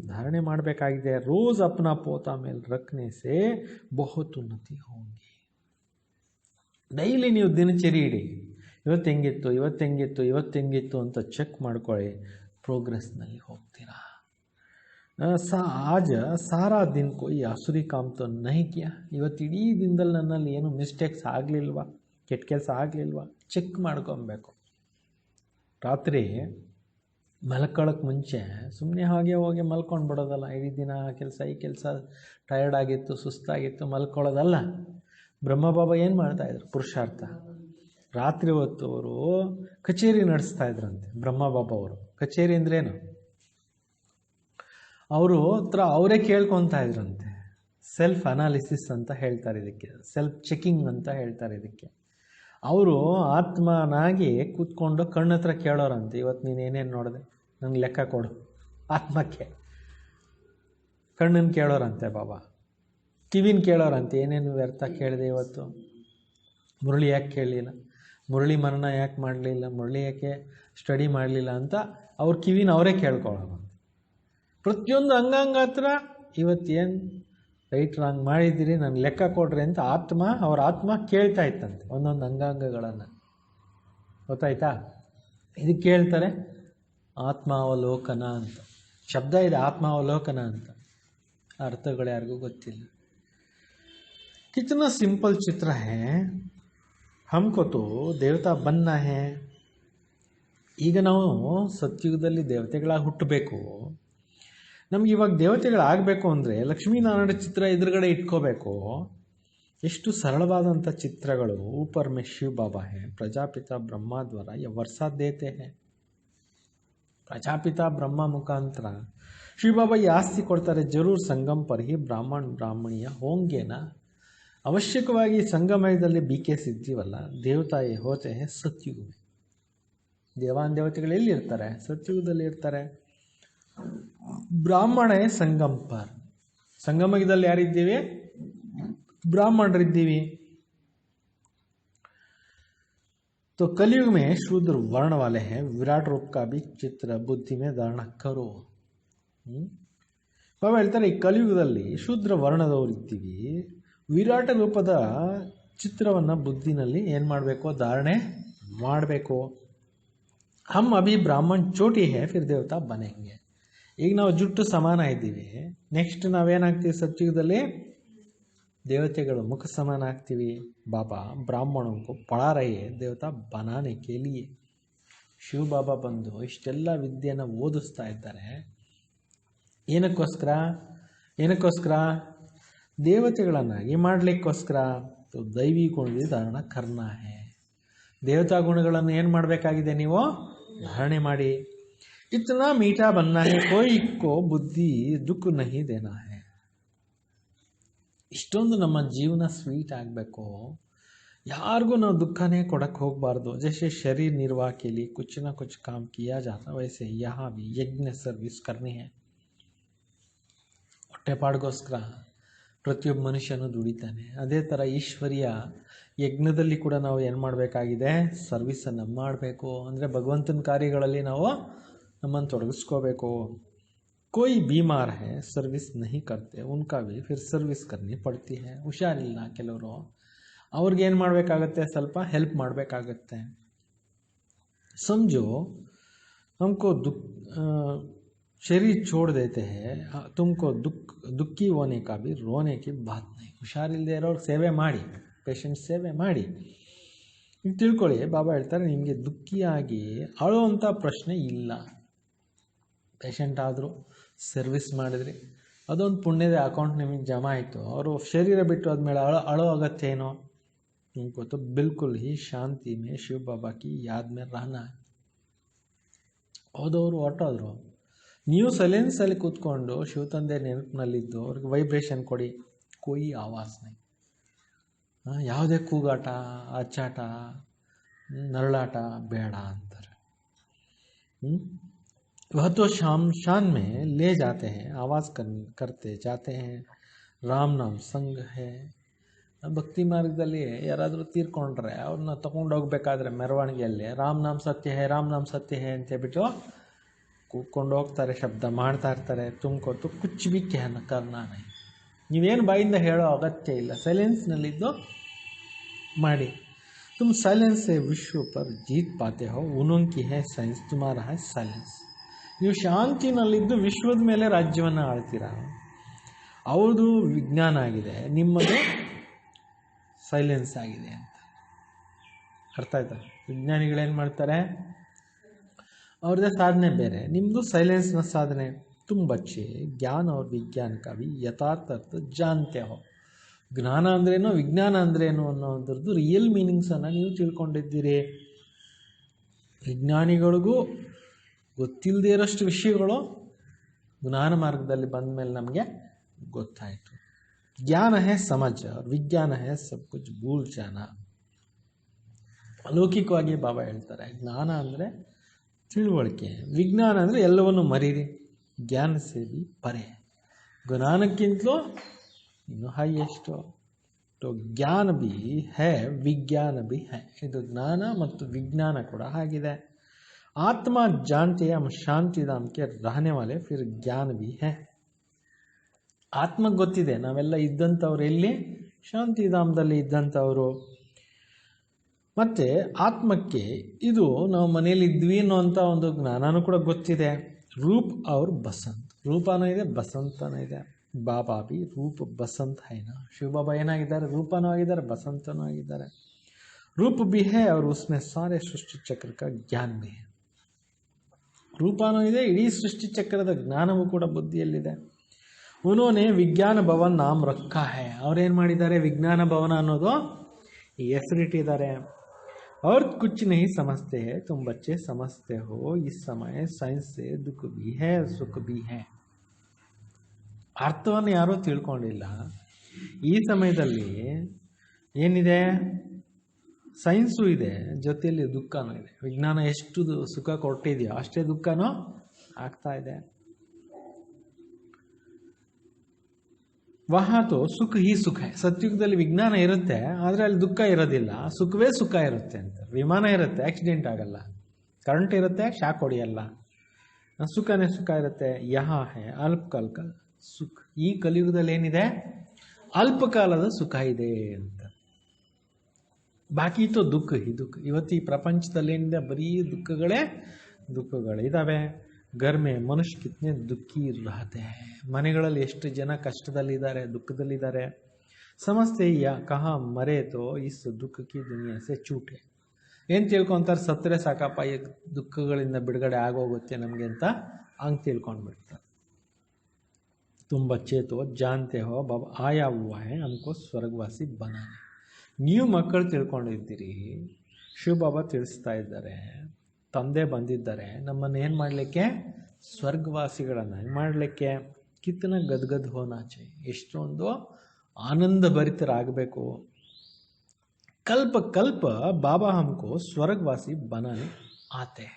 ಧಾರಣೆ ಮಾಡಬೇಕಾಗಿದೆ. ರೋಜ್ ಅಪ್ನಾ ಪೋತಾ ಮೇಲೆ ರಖನೆ ಸೆ ಬಹುತ್ ಉನ್ನತಿ ಹೋಗಿ. ಡೈಲಿ ನೀವು ದಿನಚರಿ ಇಡಿ, ಇವತ್ತು ಹೆಂಗಿತ್ತು ಅಂತ ಚೆಕ್ ಮಾಡ್ಕೊಳ್ಳಿ. ಪ್ರೋಗ್ರೆಸ್ನಲ್ಲಿ ಹೋಗ್ತೀರಾ. ಆಜ ಸಾರಾ ದಿನ ಕೊಯ್ ಆಸುರಿ ಕಾಮ್ ತೋ ನಹಿ ಕಿಯಾ. ಇವತ್ತು ಇಡೀ ದಿನದಲ್ಲಿ ನನ್ನಲ್ಲಿ ಏನು ಮಿಸ್ಟೇಕ್ಸ್ ಆಗಲಿಲ್ವಾ, ಕೆಟ್ಟ ಕೆಲಸ ಆಗಲಿಲ್ವಾ, ಚೆಕ್ ಮಾಡ್ಕೊಬೇಕು. ರಾತ್ರಿ ಮಲ್ಕೊಳ್ಳೋಕ್ಕೆ ಮುಂಚೆ ಸುಮ್ಮನೆ ಹಾಗೆ ಹೋಗಿ ಮಲ್ಕೊಂಡು ಬಿಡೋದಲ್ಲ. ಇಡೀ ದಿನ ಈ ಕೆಲಸ ಟಯರ್ಡ್ ಆಗಿತ್ತು, ಸುಸ್ತಾಗಿತ್ತು, ಮಲ್ಕೊಳ್ಳೋದಲ್ಲ. ಬ್ರಹ್ಮಬಾಬಾ ಏನು ಮಾಡ್ತಾಯಿದ್ರು, ಪುರುಷಾರ್ಥ. ರಾತ್ರಿ ಹೊತ್ತು ಅವರು ಕಚೇರಿ ನಡೆಸ್ತಾ ಇದ್ರಂತೆ. ಬ್ರಹ್ಮಬಾಬಾ ಅವರು ಕಚೇರಿ ಅಂದ್ರೇನು, ಅವರು ಹತ್ರ ಅವರೇ ಕೇಳ್ಕೊತಾ ಇದ್ರಂತೆ. ಸೆಲ್ಫ್ ಅನಾಲಿಸಿಸ್ ಅಂತ ಹೇಳ್ತಾರೆ ಇದಕ್ಕೆ, ಸೆಲ್ಫ್ ಚೆಕಿಂಗ್ ಅಂತ ಹೇಳ್ತಾರೆ ಇದಕ್ಕೆ. ಅವರು ಆತ್ಮನಾಗಿ ಕೂತ್ಕೊಂಡು ಕಣ್ಣತ್ರ ಕೇಳೋರಂತೆ, ಇವತ್ತು ನೀನು ಏನೇನು ನೋಡಿದೆ ನಂಗೆ ಲೆಕ್ಕ ಕೊಡು. ಆತ್ಮಕ್ಕೆ ಕಣ್ಣನ್ನು ಕೇಳೋರಂತೆ ಬಾಬಾ. ಕಿವಿನ ಕೇಳೋರಂತೆ, ಏನೇನು ವ್ಯರ್ಥ ಕೇಳಿದೆ ಇವತ್ತು, ಮುರಳಿ ಯಾಕೆ ಕೇಳಲಿಲ್ಲ, ಮುರಳಿ ಮರಣ ಯಾಕೆ ಮಾಡಲಿಲ್ಲ, ಮುರಳಿ ಯಾಕೆ ಸ್ಟಡಿ ಮಾಡಲಿಲ್ಲ ಅಂತ ಅವ್ರ ಕಿವಿನ ಅವರೇ ಕೇಳ್ಕೊಳ್ಳೋರು. ಪ್ರತಿಯೊಂದು ಅಂಗಾಂಗ ಹತ್ರ ಇವತ್ತೇನು ರೈಟ್ ರಾಂಗ್ ಮಾಡಿದ್ದೀರಿ, ನನಗೆ ಲೆಕ್ಕ ಕೊಡ್ರಿ ಅಂತ ಅವ್ರ ಆತ್ಮ ಕೇಳ್ತಾ ಇತ್ತಂತೆ ಒಂದೊಂದು ಅಂಗಾಂಗಗಳನ್ನು. ಗೊತ್ತಾಯ್ತಾ? ಇದು ಕೇಳ್ತಾರೆ ಆತ್ಮಾವಲೋಕನ ಅಂತ ಶಬ್ದ ಇದೆ, ಆತ್ಮಾವಲೋಕನ ಅಂತ. ಅರ್ಥಗಳು ಯಾರಿಗೂ ಗೊತ್ತಿಲ್ಲ. कितना सिंपल चित्र है, हमको तो देवता बनना है. ಈಗ ನಾವು ಸತ್ಯುಗದಲ್ಲಿ ದೇವತೆಗಳಾಗಿ ಹುಟ್ಟಬೇಕು. ನಮ್ಗೆ ಇವಾಗ ದೇವತೆಗಳಾಗಬೇಕು ಅಂದರೆ ಲಕ್ಷ್ಮೀನಾರಾಯಣ ಚಿತ್ರ ಎದುರುಗಡೆ ಇಟ್ಕೋಬೇಕು. ಎಷ್ಟು ಸರಳವಾದಂಥ ಚಿತ್ರಗಳು. ऊपर में शिव बाबा है, प्रजापिता ब्रह्मा द्वारा ये वर्षा देते हैं. ಪ್ರಜಾಪಿತ ಬ್ರಹ್ಮ ಮುಖಾಂತರ ಶಿವ ಬಾಬಾ ಈ ಆಸ್ತಿ ಕೊಡ್ತಾರೆ. ಜರೂರ್ ಸಂಗಮ್ ಪರ್ ಹಿ ಬ್ರಾಹ್ಮಣಿಯ ಹೋಂಗೇನಾ. ಅವಶ್ಯಕವಾಗಿ ಸಂಗಮಯದಲ್ಲಿ BKS ಇದ್ದೀವಲ್ಲ, ದೇವತಾಯೇ ಹೋತೆ ಹೇ ಸತ್ಯುಗ. ದೇವಾನ್ ದೇವತೆಗಳು ಎಲ್ಲಿ ಇರ್ತಾರೆ? ಸತ್ಯುಗದಲ್ಲಿ ಇರ್ತಾರೆ. ಬ್ರಾಹ್ಮಣೇ ಸಂಗಮ್ ಪರ್, ಸಂಗಮದಲ್ಲಿ ಯಾರಿದ್ದೀವಿ? ಬ್ರಾಹ್ಮಣರಿದ್ದೀವಿ. तो कलयुग में शूद्र वर्ण वाले हैं, विराट रूप का भी चित्र बुद्धि में धारण करो. ಬಾಬಾ ಹೇಳ್ತಾರೆ, ಈ ಕಲಿಯುಗದಲ್ಲಿ ಶೂದ್ರ ವರ್ಣದವರು ಇದ್ದೀವಿ, ವಿರಾಟ ರೂಪದ ಚಿತ್ರವನ್ನು ಬುದ್ಧಿನಲ್ಲಿ ಏನು ಮಾಡಬೇಕು? ಧಾರಣೆ ಮಾಡಬೇಕು. ಹಮ್ ಅಭಿ ಬ್ರಾಹ್ಮಣ್ ಚೋಟಿ ಹೇ ಫಿರ್ ದೇವತಾ ಬನೆಂಗೆ. ಈಗ ನಾವು ಜುಟ್ಟು ಸಮಾನ ಇದ್ದೀವಿ, ನೆಕ್ಸ್ಟ್ ನಾವೇನಾಗ್ತೀವಿ? ಸತ್ಯುಗದಲ್ಲಿ ದೇವತೆಗಳು ಮುಖ ಸಮಾನ ಆಗ್ತೀವಿ. ಬಾಬಾ ಬ್ರಾಹ್ಮಣಕ್ಕೂ ಪಳಾ ರಹೆ ದೇವತಾ ಬನಾನೆ ಕೆ ಲಿಯೆ. ಶಿವ ಬಾಬಾ ಬಂದು ಇಷ್ಟೆಲ್ಲ ವಿದ್ಯೆಯನ್ನು ಓದಿಸ್ತಾ ಇದ್ದಾರೆ. ಏನಕ್ಕೋಸ್ಕರ? ದೇವತೆಗಳನ್ನಾಗಿ ಮಾಡಲಿಕ್ಕೋಸ್ಕರ. ದೈವಿ ಗುಣ ಧಾರಣ ಕರ್ನ ಹೇ. ದೇವತಾ ಗುಣಗಳನ್ನು ಏನು ಮಾಡಬೇಕಾಗಿದೆ? ನೀವು ಧಾರಣೆ ಮಾಡಿ. ಇತನಾ ಮೀಠಾ ಬನ್ನ ಹೇ ಕೋಯಿ ಕೋ ಬುದ್ಧಿ ದುಃಖ ನಹಿ ದೇನಾ ಹೇ. ಇಷ್ಟೊಂದು ನಮ್ಮ ಜೀವನ ಸ್ವೀಟ್ ಆಗಬೇಕು, ಯಾರಿಗೂ ನಾವು ದುಃಖನೇ ಕೊಡಕ್ಕೆ ಹೋಗಬಾರ್ದು. ಜैसे शरीर निर्वाह के लिए कुछ ना कुछ काम किया जाता, वैसे यहाँ भी यज्ञ सर्विस करनी है. ಹೊಟ್ಟೆಪಾಡಿಗೋಸ್ಕರ ಪ್ರತಿಯೊಬ್ಬ ಮನುಷ್ಯನು ದುಡಿತಾನೆ. ಅದೇ ಥರ ಈಶ್ವರಿಯ ಯಜ್ಞದಲ್ಲಿ ಕೂಡ ನಾವು ಏನು ಮಾಡಬೇಕಾಗಿದೆ? ಸರ್ವಿಸನ್ನು ಮಾಡಬೇಕು. ಅಂದರೆ ಭಗವಂತನ ಕಾರ್ಯಗಳಲ್ಲಿ ನಾವು ನಮ್ಮನ್ನು ತೊಡಗಿಸ್ಕೋಬೇಕು. कोई बीमार है सर्विस नहीं करते, उनका भी फिर सर्विस करनी पड़ती है. ಹುಷಾರಿಲ್ಲ ಕೆಲವರು, ಅವ್ರಿಗೇನು ಮಾಡಬೇಕಾಗತ್ತೆ? ಸ್ವಲ್ಪ ಹೆಲ್ಪ್ ಮಾಡಬೇಕಾಗತ್ತೆ. समझो हमको शरीर छोड़ देते हैं, तुमको दुखी होने का भी रोने की बात नहीं. ಹುಷಾರಿಲ್ಲದೆ ಇರೋರು ಸೇವೆ ಮಾಡಿ, ಪೇಷಂಟ್ ಸೇವೆ ಮಾಡಿ. ಈಗ ತಿಳ್ಕೊಳ್ಳಿ, ಬಾಬಾ ಹೇಳ್ತಾರೆ, ನಿಮಗೆ ದುಃಖಿಯಾಗಿ ಅಳುವಂಥ ಪ್ರಶ್ನೆ ಇಲ್ಲ. ಪೇಷಂಟ್ ಆದರೂ ಸರ್ವಿಸ್ ಮಾಡಿದ್ರಿ, ಅದೊಂದು ಪುಣ್ಯದ ಅಕೌಂಟ್ ನಿಮಗೆ ಜಮಾ ಆಯಿತು. ಅವರು ಶರೀರ ಬಿಟ್ಟು ಆದಮೇಲೆ ಅಳೋ ಅಗತ್ಯ ಏನೋ ನಿಮ್ಗೆ ಗೊತ್ತು. ಬಿಲ್ಕುಲ್ ಹಿ ಶಾಂತಿ ಮೇ ಶಿವ ಬಾಬಾ ಕಿ ಯಾದ್ ಮೇ ರಹನಾ. ಹೋದವರು ಹೊರಟೋದ್ರು, ನೀವು ಸೈಲೆನ್ಸಲ್ಲಿ ಕೂತ್ಕೊಂಡು ಶಿವತಂದೆ ನೆನಪಿನಲ್ಲಿದ್ದು ಅವ್ರಿಗೆ ವೈಬ್ರೇಷನ್ ಕೊಡಿ. ಕೊಯ್ ಆವಾಸ್ ನೈ, ಯಾವುದೇ ಕೂಗಾಟ, ಅಚ್ಚಾಟ, ನರಳಾಟ ಬೇಡ ಅಂತಾರೆ. वह तो शान में ले जाते हैं, आवाज़ करते जाते हैं. ರಾಮ್ ನಾಮ್ ಸಂಘ ಹೇ. ಭಕ್ತಿ ಮಾರ್ಗದಲ್ಲಿ ಯಾರಾದರೂ ತೀರ್ಕೊಂಡ್ರೆ ಅವ್ರನ್ನ ತೊಗೊಂಡೋಗ್ಬೇಕಾದ್ರೆ ಮೆರವಣಿಗೆಯಲ್ಲಿ ರಾಮ್ ನಾಮ್ ಸತ್ಯ ಹೇ, ರಾಮ್ ನಾಮ್ ಸತ್ಯ ಹೇ ಅಂತ ಹೇಳ್ಬಿಟ್ಟು ಕೂತ್ಕೊಂಡು ಹೋಗ್ತಾರೆ, ಶಬ್ದ ಮಾಡ್ತಾ ಇರ್ತಾರೆ. ತುಂಬ್ಕೊಟ್ಟು ಕುಚ್ ಬಿ ಕರ್ನಾ ನೈ. ನೀವೇನು ಬಾಯಿಂದ ಹೇಳೋ ಅಗತ್ಯ ಇಲ್ಲ, ಸೈಲೆನ್ಸ್ನಲ್ಲಿದ್ದು ಮಾಡಿ. ತುಮ್ ಸೈಲೆನ್ಸ್ ಸೆ ವಿಶ್ವ ಪರ್ ಜೀತ್ ಪಾತೆ ಹೋ, ಉನ್ನೋಂಕಿ ಹೇ ಸೈನ್ಸ್, ತುಮಾರ ಹೈ ಸೈಲೆನ್ಸ್. ನೀವು ಶಾಂತಿನಲ್ಲಿದ್ದು ವಿಶ್ವದ ಮೇಲೆ ರಾಜ್ಯವನ್ನು ಆಳ್ತೀರ. ಅವ್ರದ್ದು ವಿಜ್ಞಾನ ಆಗಿದೆ, ನಿಮ್ಮದು ಸೈಲೆನ್ಸ್ ಆಗಿದೆ ಅಂತ. ಅರ್ಥ ಆಯ್ತಾ? ವಿಜ್ಞಾನಿಗಳೇನು ಮಾಡ್ತಾರೆ? ಅವ್ರದ್ದೇ ಸಾಧನೆ ಬೇರೆ, ನಿಮ್ಮದು ಸೈಲೆನ್ಸ್ನ ಸಾಧನೆ. ತುಂಬ ಬಚ್ಚೆ ಜ್ಞಾನ ಅವ್ರ ವಿಜ್ಞಾನ ಕವಿ ಯಥಾರ್ಥ ಜಾನ್ತೆ ಹೋ. ಜ್ಞಾನ ಅಂದ್ರೇನು, ವಿಜ್ಞಾನ ಅಂದ್ರೇನು ಅನ್ನೋದ್ರದ್ದು ರಿಯಲ್ ಮೀನಿಂಗ್ಸನ್ನು ನೀವು ತಿಳ್ಕೊಂಡಿದ್ದೀರಿ. ವಿಜ್ಞಾನಿಗಳಿಗೂ ಗೊತ್ತಿಲ್ಲದೆ ಇರೋಷ್ಟು ವಿಷಯಗಳು ಜ್ಞಾನ ಮಾರ್ಗದಲ್ಲಿ ಬಂದ ಮೇಲೆ ನಮಗೆ ಗೊತ್ತಾಯಿತು. ಜ್ಞಾನ ಹೇ ಸಮಜ, ವಿಜ್ಞಾನ ಹೇ ಸಬ್ ಕುಚ್ ಭೂಲ್ ಜಾನ. ಅಲೌಕಿಕವಾಗಿ ಬಾಬಾ ಹೇಳ್ತಾರೆ, ಜ್ಞಾನ ಅಂದರೆ ತಿಳುವಳಿಕೆ, ವಿಜ್ಞಾನ ಅಂದರೆ ಎಲ್ಲವನ್ನು ಮರೀರಿ. ಜ್ಞಾನ ಸೇರಿ ಪರೆ, ಜ್ಞಾನಕ್ಕಿಂತಲೂ ಇನ್ನು ಹೈಯೆಸ್ಟು. तो ज्ञान भी है विज्ञान भी है. ಇದು ಜ್ಞಾನ ಮತ್ತು ವಿಜ್ಞಾನ ಕೂಡ ಆಗಿದೆ. आत्मा जानते हम शांति धाम के रहने वाले फिर ज्ञान भी है. ಆತ್ಮಕ್ಕೆ ಗೊತ್ತಿದೆ ನಾವೆಲ್ಲ ಇದ್ದಂಥವ್ರು ಎಲ್ಲಿ, ಶಾಂತಿಧಾಮದಲ್ಲಿ ಇದ್ದಂಥವರು. ಮತ್ತೆ ಆತ್ಮಕ್ಕೆ ಇದು ನಾವು ಮನೆಯಲ್ಲಿ ಇದ್ವಿ ಅನ್ನೋಂಥ ಒಂದು ಜ್ಞಾನನೂ ಕೂಡ ಗೊತ್ತಿದೆ. ರೂಪ್ ಅವ್ರ ಬಸಂತ್, ರೂಪನೂ ಇದೆ ಬಸಂತನೂ ಇದೆ. ಬಾಬಾ ಬಿ ರೂಪ್ ಬಸಂತ್ ಹೈನ. ಶಿವಬಾಬಾ ಏನಾಗಿದ್ದಾರೆ, ರೂಪನೂ ಆಗಿದ್ದಾರೆ ಬಸಂತನೂ ಆಗಿದ್ದಾರೆ. ರೂಪ್ ಬಿ ಹೇ और उसमें सारे सृष्टि चक्र का ज्ञान भी है. ರೂಪನೂ ಇದೆ, ಇಡೀ ಸೃಷ್ಟಿ ಚಕ್ರದ ಜ್ಞಾನವೂ ಕೂಡ ಬುದ್ಧಿಯಲ್ಲಿದೆ. ಉನ್ಹೋನೆ ವಿಜ್ಞಾನ ಭವನ್ ನಾಮ್ ರಕ್ಕಾ ಹೈ. ಅವ್ರೇನು ಮಾಡಿದ್ದಾರೆ, ವಿಜ್ಞಾನ ಭವನ ಅನ್ನೋದು ಹೆಸರಿಟ್ಟಿದ್ದಾರೆ. और कुछ नहीं समझते हैं तुम बच्चे समझते हो इस समय साइंस से दुख भी है सुख भी है. ಅರ್ಥವನ್ನು ಯಾರೂ ತಿಳ್ಕೊಂಡಿಲ್ಲ. ಈ ಸಮಯದಲ್ಲಿ ಏನಿದೆ, ಸೈನ್ಸು ಇದೆ, ಜೊತೆಯಲ್ಲಿ ದುಃಖನೂ ಇದೆ. ವಿಜ್ಞಾನ ಎಷ್ಟು ಸುಖ ಕೊಟ್ಟಿದೆಯೋ ಅಷ್ಟೇ ದುಃಖನೂ ಆಗ್ತಾ ಇದೆ. ವಹಾತೋ ಸುಖ ಹಿ ಸುಖ. ಸತ್ಯುಗದಲ್ಲಿ ವಿಜ್ಞಾನ ಇರುತ್ತೆ, ಆದರೆ ಅಲ್ಲಿ ದುಃಖ ಇರೋದಿಲ್ಲ, ಸುಖವೇ ಸುಖ ಇರುತ್ತೆ ಅಂತ. ವಿಮಾನ ಇರುತ್ತೆ, ಆಕ್ಸಿಡೆಂಟ್ ಆಗಲ್ಲ. ಕರೆಂಟ್ ಇರುತ್ತೆ, ಶಾಕ್ ಹೊಡೆಯಲ್ಲ. ಸುಖನೇ ಸುಖ ಇರುತ್ತೆ. ಯಹಾ ಹೇ ಅಲ್ಪಕಾಲಕ ಸುಖ. ಈ ಕಲಿಯುಗದಲ್ಲಿ ಏನಿದೆ, ಅಲ್ಪಕಾಲದ ಸುಖ ಇದೆ ಅಂತ. ಬಾಕಿ ತೋ ದುಃಖ ಹಿ ದುಃಖ. ಇವತ್ತು ಈ ಪ್ರಪಂಚದಲ್ಲಿ ಏನಿದೆ, ಬರೀ ದುಃಖಗಳಿದ್ದಾವೆ. घर में मनुष्य कितने दुखी रहते हैं. ಮನೆಗಳಲ್ಲಿ ಎಷ್ಟು ಜನ ಕಷ್ಟದಲ್ಲಿದ್ದಾರೆ, ದುಃಖದಲ್ಲಿದ್ದಾರೆ. ಸಮಸ್ಯೆ ಕಹಾ ಮರೆ ತೋ ಇಸ್ ದುಃಖ ಕಿ ದುನಿಯಾ ಸೆ ಚೂಟೆ. ಏನು ತಿಳ್ಕೊಂತಾರೆ, ಸತ್ತರೆ ಸಾಕಪ್ಪ ಈ ದುಃಖಗಳಿಂದ ಬಿಡುಗಡೆ ಆಗೋಗುತ್ತೆ ನಮಗೆ ಅಂತ ಹಂಗೆ ತಿಳ್ಕೊಂಡ್ಬಿಡ್ತಾರೆ. तुम बच्चे तो जानते हो बाबा आया हुआ है हमको स्वर्गवासी बनाने. ನೀವು ಮಕ್ಕಳು ತಿಳ್ಕೊಂಡಿದ್ದೀರಿ, ಶಿವಬಾಬಾ ತಿಳಿಸ್ತಾ ಇದ್ದಾರೆ, ತಂದೆ ಬಂದಿದ್ದಾರೆ ನಮ್ಮನ್ನು ಏನು ಮಾಡಲಿಕ್ಕೆ, ಸ್ವರ್ಗವಾಸಿಗಳನ್ನು ಮಾಡಲಿಕ್ಕೆ. ಕಿತ್ತನ ಗದ್ಗದ್ ಹೋನಾಚೆ. ಎಷ್ಟೊಂದು ಆನಂದ ಭರಿತರಾಗಬೇಕು. ಕಲ್ಪ ಕಲ್ಪ ಬಾಬಾ ಹಮ್ಕೋ ಸ್ವರ್ಗವಾಸಿ ಬನಾನೆ ಆತೆ.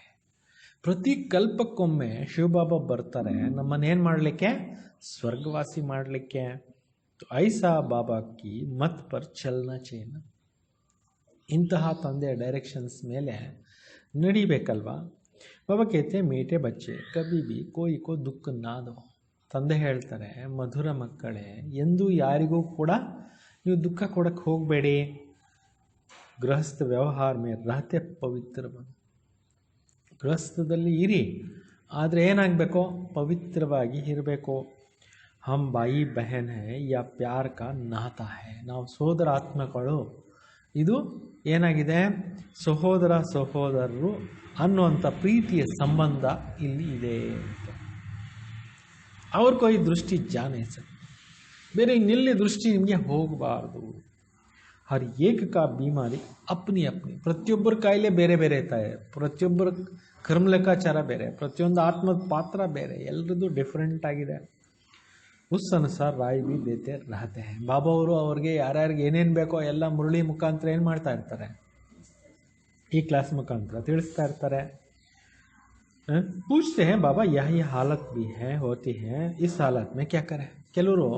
ಪ್ರತಿ ಕಲ್ಪಕ್ಕೊಮ್ಮೆ ಶಿವಬಾಬಾ ಬರ್ತಾರೆ ನಮ್ಮನ್ನೇನು ಮಾಡಲಿಕ್ಕೆ, ಸ್ವರ್ಗವಾಸಿ ಮಾಡಲಿಕ್ಕೆ. ಐಸಾ ಬಾಬಾ ಕಿ ಮತ್ ಪರ್ ಚಲನಾ ಚೇನ. ಇಂತಹ ತಂದೆಯ ಡೈರೆಕ್ಷನ್ಸ್ ಮೇಲೆ ನಡಿಬೇಕಲ್ವಾ. ಬಾಬಾ ಕೇತೆ ಮೀಟೆ ಬಚ್ಚೆ ಕಬಿ ಬಿ ಕೋಯಿ ಕೋ ದುಃಖ ನಾದೋ. ತಂದೆ ಹೇಳ್ತಾರೆ, ಮಧುರ ಮಕ್ಕಳೇ, ಎಂದೂ ಯಾರಿಗೂ ಕೂಡ ನೀವು ದುಃಖ ಕೊಡಕ್ಕೆ ಹೋಗಬೇಡಿ. ಗೃಹಸ್ಥ ವ್ಯವಹಾರ ಮೇ ರಹತೆ ಪವಿತ್ರ ಬನ. ಗೃಹಸ್ಥದಲ್ಲಿ ಇರಿ, ಆದರೆ ಏನಾಗಬೇಕು, ಪವಿತ್ರವಾಗಿ ಇರಬೇಕು. ಹಮ್ ಬಾಯಿ ಬಹನ್ ಹೈ ಯಾ ಪ್ಯಾರ್ ಕಾ ನಾತಾ ಹೈ. ನಾವು ಸೋದರ ಆತ್ಮಗಳು. ಇದು ಏನಾಗಿದೆ, ಸಹೋದರರು ಅನ್ನುವಂಥ ಪ್ರೀತಿಯ ಸಂಬಂಧ ಇಲ್ಲಿ ಇದೆ ಅಂತ. ಅವ್ರ ಕೊಯ್ ದೃಷ್ಟಿ ಜಾನೆ ಸರ್, ಬೇರೆ ಇನ್ನೆಲ್ಲಿ ದೃಷ್ಟಿ ನಿಮಗೆ ಹೋಗಬಾರ್ದು. ಹರ್ ಏಕ ಕಾ ಬೀಮಾರಿ ಅಪ್ನಿ ಅಪ್ನಿ. ಪ್ರತಿಯೊಬ್ಬರ ಕಾಯಿಲೆ ಬೇರೆ ಬೇರೆ ಇರ್ತಾರೆ, ಪ್ರತಿಯೊಬ್ಬರ ಕರ್ಮ ಲೆಕ್ಕಾಚಾರ ಬೇರೆ, ಪ್ರತಿಯೊಂದು ಆತ್ಮದ ಪಾತ್ರ ಬೇರೆ, ಎಲ್ಲರದ್ದು ಡಿಫ್ರೆಂಟ್ ಆಗಿದೆ. ಉಸ್ ಅನುಸಾರ ರಾಯ್ ಬಿ ದೇತೆ ರಹತೆ ಹೈ. ಬಾಬಾ ಅವರು ಅವ್ರಿಗೆ ಯಾರ್ಯಾರಿಗೆ ಏನೇನು ಬೇಕೋ ಎಲ್ಲ ಮುರಳಿ ಮುಖಾಂತರ ಏನು ಮಾಡ್ತಾ ಇರ್ತಾರೆ, ಈ ಕ್ಲಾಸ್ ಮುಖಾಂತರ ತಿಳಿಸ್ತಾ ಇರ್ತಾರೆ. पूछते हैं बाबा यह हालत भी है होती है, इस हालत में क्या करें. ಕೆಲವರು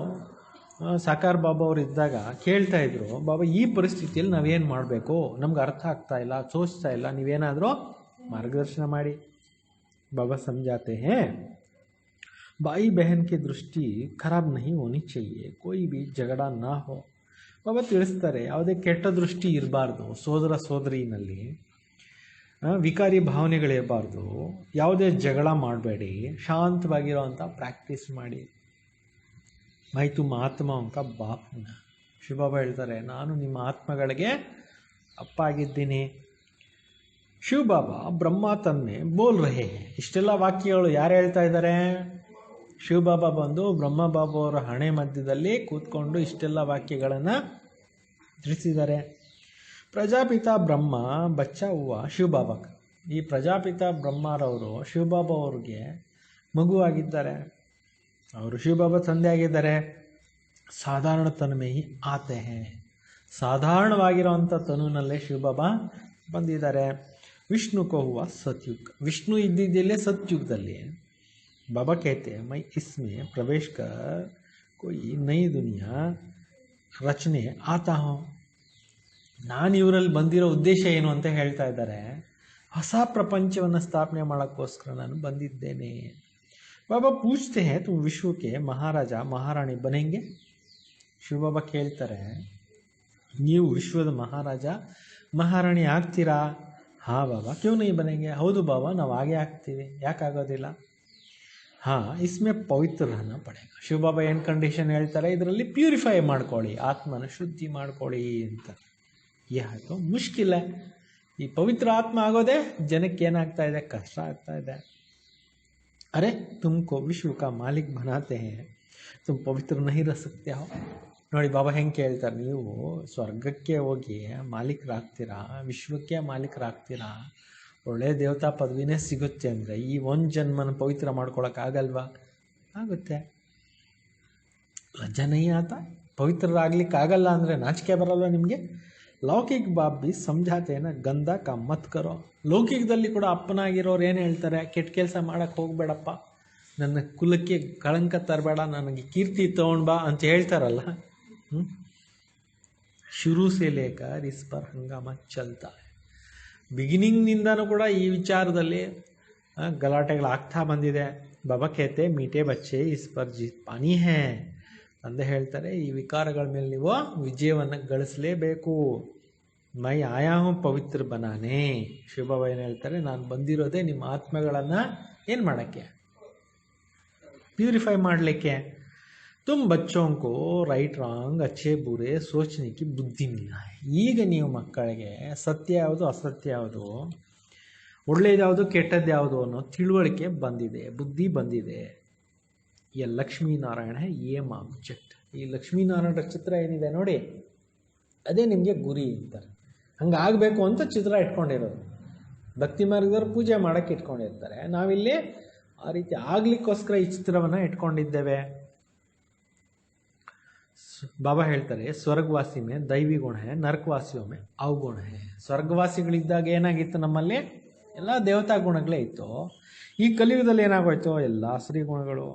ಸಾಕಾರ ಬಾಬಾ ಅವರು ಇದ್ದಾಗ ಕೇಳ್ತಾ ಇದ್ರು, ಬಾಬಾ ಈ ಪರಿಸ್ಥಿತಿಯಲ್ಲಿ ನಾವೇನು ಮಾಡಬೇಕು, ನಮ್ಗೆ ಅರ್ಥ ಆಗ್ತಾ ಇಲ್ಲ, ಸೋಚ್ತಾ ಇಲ್ಲ, ನೀವೇನಾದರೂ ಮಾರ್ಗದರ್ಶನ ಮಾಡಿ. ಬಾಬಾ समझाते हैं भाई बहन की दृष्टि खराब नहीं होनी चाहिए, कोई भी झगड़ा ना हो. ಬಾಬಾ ತಿಳಿಸ್ತಾರೆ, ಯಾವುದೇ ಕೆಟ್ಟ ದೃಷ್ಟಿ ಇರಬಾರ್ದು, ಸೋದರ ಸೋದರಿನಲ್ಲಿ ವಿಕಾರಿ ಭಾವನೆಗಳಿರಬಾರ್ದು, ಯಾವುದೇ ಜಗಳ ಮಾಡಬೇಡಿ, ಶಾಂತವಾಗಿರೋವಂಥ ಪ್ರಾಕ್ಟೀಸ್ ಮಾಡಿ. ಮೈ ತುಮ್ ಆತ್ಮ ಅಂತ ಬಾಪ್ನ. ಶಿವಬಾಬಾ ಹೇಳ್ತಾರೆ, ನಾನು ನಿಮ್ಮ ಆತ್ಮಗಳಿಗೆ ಅಪ್ಪ ಆಗಿದ್ದೀನಿ. ಶಿವಬಾಬಾ ಬ್ರಹ್ಮ ತನ್ನೆ ಬೋಲ್ ರಹೆ. ಇಷ್ಟೆಲ್ಲ ವಾಕ್ಯಗಳು ಯಾರು ಹೇಳ್ತಾ ಇದ್ದಾರೆ, ಶಿವಬಾಬಾ ಬಂದು ಬ್ರಹ್ಮ ಬಾಬಾ ಅವರ ಹಣೆ ಮಧ್ಯದಲ್ಲಿ ಕೂತ್ಕೊಂಡು ಇಷ್ಟೆಲ್ಲ ವಾಕ್ಯಗಳನ್ನು ತಿಳಿಸಿದ್ದಾರೆ. ಪ್ರಜಾಪಿತ ಬ್ರಹ್ಮ ಬಚ್ಚ ಹೂವ ಶಿವಬಾಬಾ. ಈ ಪ್ರಜಾಪಿತ ಬ್ರಹ್ಮರವರು ಶಿವಬಾಬಾ ಅವ್ರಿಗೆ ಮಗುವಾಗಿದ್ದಾರೆ, ಅವರು ಶಿವಬಾಬಾ ತಂದೆ ಆಗಿದ್ದಾರೆ. ಸಾಧಾರಣ ತನ್ಮೇ ಆತೆ ಹೇ. ಸಾಧಾರಣವಾಗಿರುವಂಥ ತನುನಲ್ಲೇ ಶಿವಬಾಬಾ ಬಂದಿದ್ದಾರೆ. ವಿಷ್ಣು ಕೋ ಹುವ ಸತ್ಯುಗ್. ವಿಷ್ಣು ಇದ್ದಿದ್ದಲ್ಲೇ ಸತ್ಯುಗದಲ್ಲಿ. बाबा कहते हैं मैं इसमें प्रवेश कर कोई नई दुनिया ರಚನೆ ಆತಾ ಹೋ. ನಾನು ಇವರಲ್ಲಿ ಬಂದಿರೋ ಉದ್ದೇಶ ಏನು ಅಂತ ಹೇಳ್ತಾ ಇದ್ದಾರೆ. ಹೊಸ ಪ್ರಪಂಚವನ್ನು ಸ್ಥಾಪನೆ ಮಾಡೋಕ್ಕೋಸ್ಕರ ನಾನು ಬಂದಿದ್ದೇನೆ. ಬಾಬಾ ಪೂಜ್ತೆ ಹೇ ತುಮ್ ವಿಶ್ವಕ್ಕೆ ಮಹಾರಾಜ ಮಹಾರಾಣಿ ಬನೆಂಗೆ. ಶಿವಬಾಬಾ ಕೇಳ್ತಾರೆ, ನೀವು ವಿಶ್ವದ ಮಹಾರಾಜ ಮಹಾರಾಣಿ ಆಗ್ತೀರಾ? ಹಾಂ ಬಾಬಾ, ಕ್ಯೂ ನೈ ಬನೆಂಗೆ. ಹೌದು ಬಾಬಾ, ನಾವು ಹಾಗೆ ಆಗ್ತೀವಿ, ಯಾಕಾಗೋದಿಲ್ಲ? ಹಾಂ, ಇಸ್ಮೆ ಪವಿತ್ರ रहना पड़ेगा. ಶಿವಬಾಬಾ ಏನು ಕಂಡೀಷನ್ ಹೇಳ್ತಾರೆ, ಇದರಲ್ಲಿ ಪ್ಯೂರಿಫೈ ಮಾಡ್ಕೊಳ್ಳಿ, ಆತ್ಮನ ಶುದ್ಧಿ ಮಾಡ್ಕೊಳ್ಳಿ ಅಂತ. ಯಾಕೋ ಮುಷ್ಕಿಲ್ಲ. ಈ ಪವಿತ್ರ ಆತ್ಮ ಆಗೋದೇ ಜನಕ್ಕೆ ಏನಾಗ್ತಾ ಇದೆ, ಕಷ್ಟ ಆಗ್ತಾ ಇದೆ. ಅರೆ ತುಮಕೋ ವಿಶ್ವ ಕಾ ಮಾಲಿಕ್ ಬನಾತೆ ಹೇ, ತುಮ್ ಪವಿತ್ರ ನಹಿ ರಹ ಸಕ್ತೆ ಹೋ. ನೋಡಿ ಬಾಬಾ ಹೆಂಗೆ ಕೇಳ್ತಾರೆ, ನೀವು ಸ್ವರ್ಗಕ್ಕೆ ಹೋಗಿ ಮಾಲೀಕರಾಗ್ತೀರಾ, ವಿಶ್ವಕ್ಕೆ ಮಾಲೀಕರಾಗ್ತೀರಾ, ಒಳ್ಳೆಯ ದೇವತಾ ಪದವಿನೇ ಸಿಗುತ್ತೆ ಅಂದರೆ ಈ ಒಂದು ಜನ್ಮನ ಪವಿತ್ರ ಮಾಡ್ಕೊಳಕ್ಕಾಗಲ್ವಾ? ಆಗುತ್ತೆ. ಲಜ್ಜಾ ನಹಿ ಆತ, ಪವಿತ್ರರಾಗ್ಲಿಕ್ಕಾಗಲ್ಲ ಅಂದರೆ ನಾಚಿಕೆ ಬರಲ್ವ ನಿಮಗೆ? ಲೌಕಿಕ ಬಾಬ್ ಬಿ ಸಮझाते ಗಂಧ ಕಾ ಮತ್ ಕರೋ. ಲೌಕಿಕದಲ್ಲಿ ಕೂಡ ಅಪ್ಪನಾಗಿರೋರು ಏನು ಹೇಳ್ತಾರೆ, ಕೆಟ್ಟ ಕೆಲಸ ಮಾಡೋಕ್ಕೆ ಹೋಗಬೇಡಪ್ಪ, ನನ್ನ ಕುಲಕ್ಕೆ ಕಳಂಕ ತರಬೇಡ, ನನಗೆ ಕೀರ್ತಿ ತೊಗೊಂಡ್ಬಾ ಅಂತ ಹೇಳ್ತಾರಲ್ಲ. ಶುರು ಸೇ Laker is per Hungama ಚಲ್ತಾ high. ಬಿಗಿನಿಂಗ್ನಿಂದನೂ ಕೂಡ ಈ ವಿಚಾರದಲ್ಲಿ ಗಲಾಟೆಗಳಾಗ್ತಾ ಬಂದಿದೆ. ಬಾಬಾ ಕೇತೆ ಮೀಟೆ ಬಚ್ಚೆ ಇಸ್ ಪರ್ ಜೀತ್ ಪಾನಿ ಹೇ. ತಂದೆ ಹೇಳ್ತಾರೆ, ಈ ವಿಕಾರಗಳ ಮೇಲೆ ನೀವು ವಿಜಯವನ್ನು ಗಳಿಸಲೇಬೇಕು. ಮೈ ಆಯಾ ಹೂಂ ಪವಿತ್ರ ಬನಾನೆ. ಶಿವಬಾಬಾ ಏನು ಹೇಳ್ತಾರೆ, ನಾನು ಬಂದಿರೋದೇ ನಿಮ್ಮ ಆತ್ಮಗಳನ್ನು ಏನು ಮಾಡೋಕ್ಕೆ, ಪ್ಯೂರಿಫೈ ಮಾಡಲಿಕ್ಕೆ. ತುಮ್ ಬಚ್ಚೋಂಕೋ ರೈಟ್ ರಾಂಗ್ ಅಚ್ಚೆ ಬುರೆ ಸೋಚನೆ ಕಿ ಬುದ್ಧಿ ಮಿಲ್ಲ. ಈಗ ನೀವು ಮಕ್ಕಳಿಗೆ ಸತ್ಯ ಯಾವುದು ಅಸತ್ಯ ಯಾವುದು, ಒಳ್ಳೆಯದು ಯಾವುದು ಕೆಟ್ಟದ್ದು ಯಾವುದು ಅನ್ನೋ ತಿಳುವಳಿಕೆ ಬಂದಿದೆ, ಬುದ್ಧಿ ಬಂದಿದೆ. ಈ ಲಕ್ಷ್ಮೀನಾರಾಯಣ ಏಮ್ ಆಬ್ಜೆಕ್ಟ್. ಈ ಲಕ್ಷ್ಮೀನಾರಾಯಣರ ಚಿತ್ರ ಏನಿದೆ ನೋಡಿ, ಅದೇ ನಿಮಗೆ ಗುರಿ ಅಂತಾರೆ. ಹಂಗಾಗಬೇಕು ಅಂತ ಚಿತ್ರ ಇಟ್ಕೊಂಡಿರೋದು. ಭಕ್ತಿ ಮಾರ್ಗದವ್ರು ಪೂಜೆ ಮಾಡೋಕ್ಕೆ ಇಟ್ಕೊಂಡಿರ್ತಾರೆ, ನಾವಿಲ್ಲಿ ಆ ರೀತಿ ಆಗ್ಲಿಕ್ಕೋಸ್ಕರ ಈ ಚಿತ್ರವನ್ನು ಇಟ್ಕೊಂಡಿದ್ದೇವೆ. ಬಾಬಾ ಹೇಳ್ತಾರೆ, ಸ್ವರ್ಗವಾಸಿ ಮೇ ದೈವಿ ಗುಣ ಹೇ, ನರಕವಾಸಿಯೋ ಮೇ ಅವಗುಣ ಹೇ. ಸ್ವರ್ಗವಾಸಿಗಳಿದ್ದಾಗ ಏನಾಗಿತ್ತು, ನಮ್ಮಲ್ಲಿ ಎಲ್ಲ ದೇವತಾ ಗುಣಗಳೇ ಇತ್ತು. ಈ ಕಲಿಯುಗದಲ್ಲಿ ಏನಾಗೋಯ್ತು, ಎಲ್ಲ ಶ್ರೀ ಗುಣಗಳು.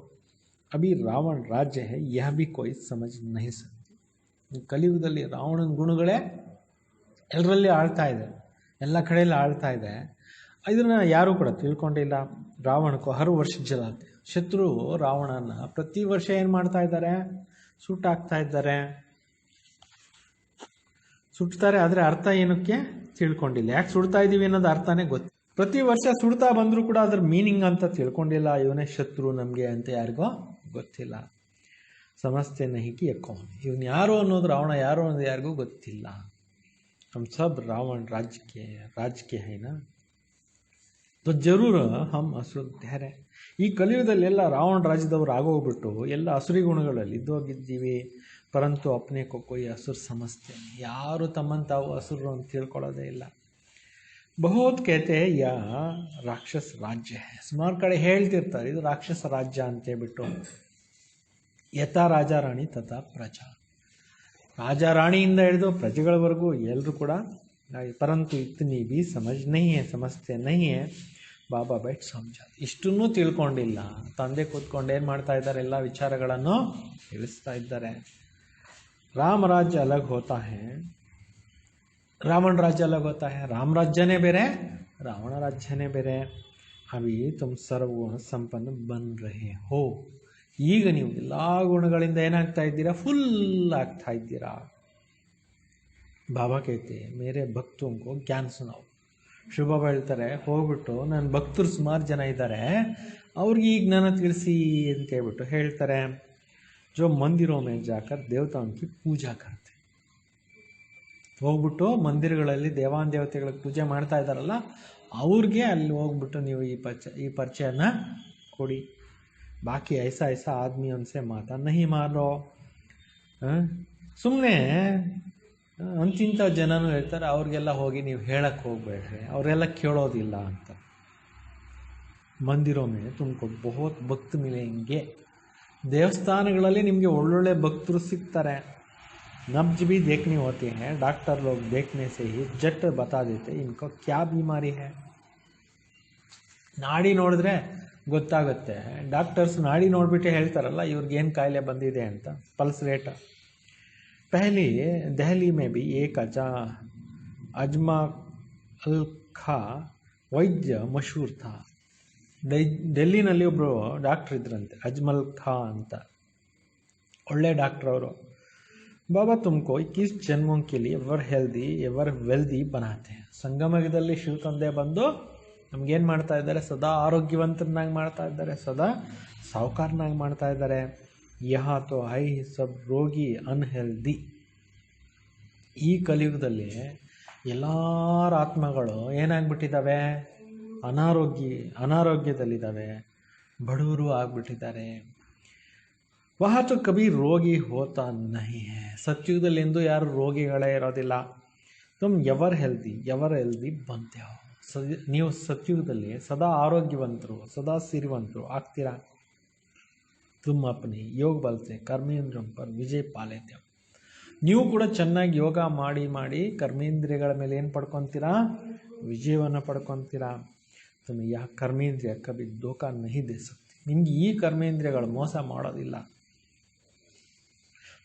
ಅಭಿ ರಾವಣ ರಾಜ್ಯ ಹೇ ಯಹ ಭಿ ಕೋಯಿ ಸಮಜ್ ನಹಿ ಸಕ್ತಿ. ಈ ಕಲಿಯುಗದಲ್ಲಿ ರಾವಣನ ಗುಣಗಳೇ ಎಲ್ಲರಲ್ಲಿ ಆಳ್ತಾ ಇದೆ, ಎಲ್ಲ ಕಡೆಯಲ್ಲಿ ಆಳ್ತಾ ಇದೆ. ಇದನ್ನು ಯಾರೂ ಕೂಡ ತಿಳ್ಕೊಂಡಿಲ್ಲ. ರಾವಣಕ್ಕೂ ಹರ್ ವರ್ಷ ಜಲಾತೆ. ಶತ್ರು ರಾವಣನ ಪ್ರತಿ ವರ್ಷ ಏನು ಮಾಡ್ತಾ ಇದ್ದಾರೆ, ಸುಟ್ಟಾಕ್ತಾ ಇದ್ದಾರೆ, ಸುಡ್ತಾರೆ. ಆದರೆ ಅರ್ಥ ಏನಕ್ಕೆ ತಿಳ್ಕೊಂಡಿಲ್ಲ. ಯಾಕೆ ಸುಡ್ತಾ ಇದ್ದೀವಿ ಅನ್ನೋದು ಅರ್ಥನೇ ಗೊತ್ತು. ಪ್ರತಿ ವರ್ಷ ಸುಡ್ತಾ ಬಂದರೂ ಕೂಡ ಅದ್ರ ಮೀನಿಂಗ್ ಅಂತ ತಿಳ್ಕೊಂಡಿಲ್ಲ. ಇವನೇ ಶತ್ರು ನಮಗೆ ಅಂತ ಯಾರಿಗೋ ಗೊತ್ತಿಲ್ಲ. ಸಮಸ್ತೆ ನಹಿಕಿ ಕೌನ್, ಇವನು ಯಾರು ಅನ್ನೋದು, ರಾವಣ ಯಾರು ಅನ್ನೋದು ಯಾರಿಗೂ ಗೊತ್ತಿಲ್ಲ. हम सब रावण राज्य के है ना, तो जरूर हम असुर ठहरे. ಈ ಕಲಿಯುಗದಲ್ಲಿ ಎಲ್ಲ ರಾವಣ ರಾಜ್ಯದವರು ಆಗೋಗ್ಬಿಟ್ಟು ಎಲ್ಲ ಅಸುರಿ ಗುಣಗಳಲ್ಲಿ ಇದ್ದೋಗಿದ್ದೀವಿ. ಪರಂತು ಅಪ್ನೆ ಕೋ ಕೊಯ್ ಅಸುರ್ ಸಮಸ್ತೆ. ಯಾರು ತಮ್ಮನ್ನು ತಾವು ಅಸುರರು ಅಂತ ತಿಳ್ಕೊಳ್ಳೋದೇ ಇಲ್ಲ. ಬಹುತ್ ಕೇತೆ ಯಾ ರಾಕ್ಷಸ ರಾಜ್ಯ ಹೇ. ಸುಮಾರು ಕಡೆ ಹೇಳ್ತಿರ್ತಾರೆ ಇದು ರಾಕ್ಷಸ ರಾಜ್ಯ ಅಂತೇಳ್ಬಿಟ್ಟು. ಯಥಾ ರಾಜ ರಾಣಿ ತಥಾ ಪ್ರಜಾ. ರಾಜ ರಾಣಿಯಿಂದ ಹಿಡಿದು ಪ್ರಜೆಗಳವರೆಗೂ ಎಲ್ಲರೂ ಕೂಡ. ಪರಂತು ಇತ್ನಿ ಬಿ ಸಮಜ್ ನಹಿ ಹೇ, ಸಮಸ್ತೆ ನಹಿ ಹೇ. ಬಾಬಾ ಬೈಟ್ ಸಮಜ. ಇಷ್ಟನ್ನೂ ತಿಳ್ಕೊಂಡಿಲ್ಲ. ತಂದೆ ಕೂತ್ಕೊಂಡು ಏನು ಮಾಡ್ತಾ ಇದ್ದಾರೆ, ಎಲ್ಲ ವಿಚಾರಗಳನ್ನು ತಿಳಿಸ್ತಾ ಇದ್ದಾರೆ. ರಾಮ ರಾಜ್ಯ ಅಲಗ್ ಹೋತಾ ಹೇ, ರಾವಣ ರಾಜ್ಯ ಅಲಗ್ ಹೋತಾ ಹೇ. ರಾಮ ರಾಜ್ಯನೇ ಬೇರೆ, ರಾವಣ ರಾಜ್ಯನೇ ಬೇರೆ. ಅಭಿ ತುಮ್ ಸರ್ವಗುಣ ಸಂಪನ್ನ ಬನ್ ರಹೆ ಹೋ. ಈಗ ನೀವು ಎಲ್ಲ ಗುಣಗಳಿಂದ ಏನಾಗ್ತಾ ಇದ್ದೀರಾ, ಫುಲ್ ಆಗ್ತಾ ಇದ್ದೀರಾ. ಬಾಬಾ ಕೇಳ್ತೆ ಮೇರೆ ಭಕ್ತೋಂಕೋ ಜ್ಞಾನ ಸುನಾವು. ಶಿವಬಾಬಾ ಹೇಳ್ತಾರೆ, ಹೋಗ್ಬಿಟ್ಟು ನನ್ನ ಭಕ್ತರು ಸುಮಾರು ಜನ ಇದ್ದಾರೆ, ಅವ್ರಿಗೆ ಈ ಜ್ಞಾನ ತಿಳಿಸಿ ಅಂತ ಹೇಳ್ಬಿಟ್ಟು ಹೇಳ್ತಾರೆ. ಜೋ ಮಂದಿರೋ ಮೇ ಜಾಕರ್ ದೇವತಾओं की ಪೂಜಾ ಕರ್ತೆ. ಹೋಗ್ಬಿಟ್ಟು ಮಂದಿರಗಳಲ್ಲಿ ದೇವಾನ್ ದೇವತೆಗಳಿಗೆ ಪೂಜೆ ಮಾಡ್ತಾ ಇದ್ದಾರಲ್ಲ, ಅವ್ರಿಗೆ ಅಲ್ಲಿ ಹೋಗ್ಬಿಟ್ಟು ನೀವು ಈ ಪರಿಚಯನ ಕೊಡಿ. ಬಾಕಿ ಐಸಾ ಐಸಾ ಆದ್ಮಿ ಅನ್ಸೆ ಮಾತಾ ನಹಿ ಮಾರೋ. ಸುಮ್ಮನೆ ಅಂತಿಂಥ ಜನನೂ ಹೇಳ್ತಾರೆ, ಅವ್ರಿಗೆಲ್ಲ ಹೋಗಿ ನೀವು ಹೇಳಕ್ಕೆ ಹೋಗ್ಬೇಡ್ರಿ, ಅವರೆಲ್ಲ ಕೇಳೋದಿಲ್ಲ ಅಂತ. ಮಂದಿರೊಮ್ಮೆ ತುಮಕೋ ಬಹುತ್ ಭಕ್ತ ಮಿಲೆಂಗೆ. ದೇವಸ್ಥಾನಗಳಲ್ಲಿ ನಿಮಗೆ ಒಳ್ಳೊಳ್ಳೆ ಭಕ್ತರು ಸಿಗ್ತಾರೆ. नब्ज भी देखनी होती है, डॉक्टर लोग देखने से ही झट बता देते इनको क्या बीमारी है. ನಾಡಿ ನೋಡಿದ್ರೆ ಗೊತ್ತಾಗುತ್ತೆ. ಡಾಕ್ಟರ್ಸ್ ನಾಡಿ ನೋಡಿಬಿಟ್ಟೆ ಹೇಳ್ತಾರಲ್ಲ ಇವ್ರಿಗೇನು ಕಾಯಿಲೆ ಬಂದಿದೆ ಅಂತ. ಪಲ್ಸ್ ರೇಟ್ ಪಹಲಿ ದೆಹಲಿ ಮೇ ಬಿ ಏಕ್ ಅಜ್ಮಾ ಅಲ್ ಖಾ ವೈದ್ಯ ಮಶಹೂರ್ ಥಾ. ಡೆಲ್ಲಿನಲ್ಲಿ ಒಬ್ಬರು ಡಾಕ್ಟ್ರ್ ಇದ್ರಂತೆ, ಅಜ್ಮಲ್ ಖಾ ಅಂತ. ಒಳ್ಳೆ ಡಾಕ್ಟ್ರ್ ಅವರು. ಬಾಬಾ ತುಮಕೋ 21 ಜನ್ಮೋं के लिए ಎವರ್ ವೆಲ್ದಿ ಬನಾತೆ. ಸಂಗಮದಲ್ಲಿ ಶಿವ ತಂದೆ ಬಂದು ನಮಗೇನು ಮಾಡ್ತಾ ಇದ್ದಾರೆ? ಸದಾ ಆರೋಗ್ಯವಂತರನ್ನಾಗಿ ಮಾಡ್ತಾ ಇದ್ದಾರೆ, ಸದಾ ಸಾಹುಕಾರನಾಗಿ ಮಾಡ್ತಾ ಇದ್ದಾರೆ. ಯಹಾ ತೋ ಹೈ ಸಬ್ ರೋಗಿ ಅನ್ಹೆಲ್ದಿ. ಈ ಕಲಿಯುಗದಲ್ಲಿ ಎಲ್ಲರ ಆತ್ಮಗಳು ಏನಾಗ್ಬಿಟ್ಟಿದ್ದಾವೆ? ಅನಾರೋಗ್ಯದಲ್ಲಿದ್ದಾವೆ, ಬಡವರು ಆಗ್ಬಿಟ್ಟಿದ್ದಾರೆ. ವಹ ತೋ ಕಭಿ ರೋಗಿ ಹೋತಾ ನಹಿ ಹೈ. ಸತ್ಯುಗದಲ್ಲಿ ಎಂದೂ ಯಾರು ರೋಗಿಗಳೇ ಇರೋದಿಲ್ಲ. ತುಮ್ ಎವರ್ ಹೆಲ್ದಿ ಬಂತೆ ಹೋ. ನೀವು ಸತ್ಯುಗದಲ್ಲಿ ಸದಾ ಆರೋಗ್ಯವಂತರು, ಸದಾ ಸಿರಿವಂತರು ಆಗ್ತೀರಾ. ತುಮ್ ಅಪ್ನಿ ಯೋಗ ಬಲ್ಸೆ ಕರ್ಮೇಂದ್ರಂ ಪರ್ ವಿಜಯ್ ಪಾಲೇತ್ಯ. ನೀವು ಕೂಡ ಚೆನ್ನಾಗಿ ಯೋಗ ಮಾಡಿ ಕರ್ಮೇಂದ್ರಿಯಗಳ ಮೇಲೆ ಏನು ಪಡ್ಕೊತೀರಾ? ವಿಜಯವನ್ನು ಪಡ್ಕೊತೀರಾ. ತುಮ್ ಯಾ ಕರ್ಮೇಂದ್ರಿಯ ಕಭಿ ಧೋಖಾ ನಹಿ ದೇ ಸಕ್ತಿ. ನಿಮ್ಗೆ ಈ ಕರ್ಮೇಂದ್ರಿಯಗಳು ಮೋಸ ಮಾಡೋದಿಲ್ಲ.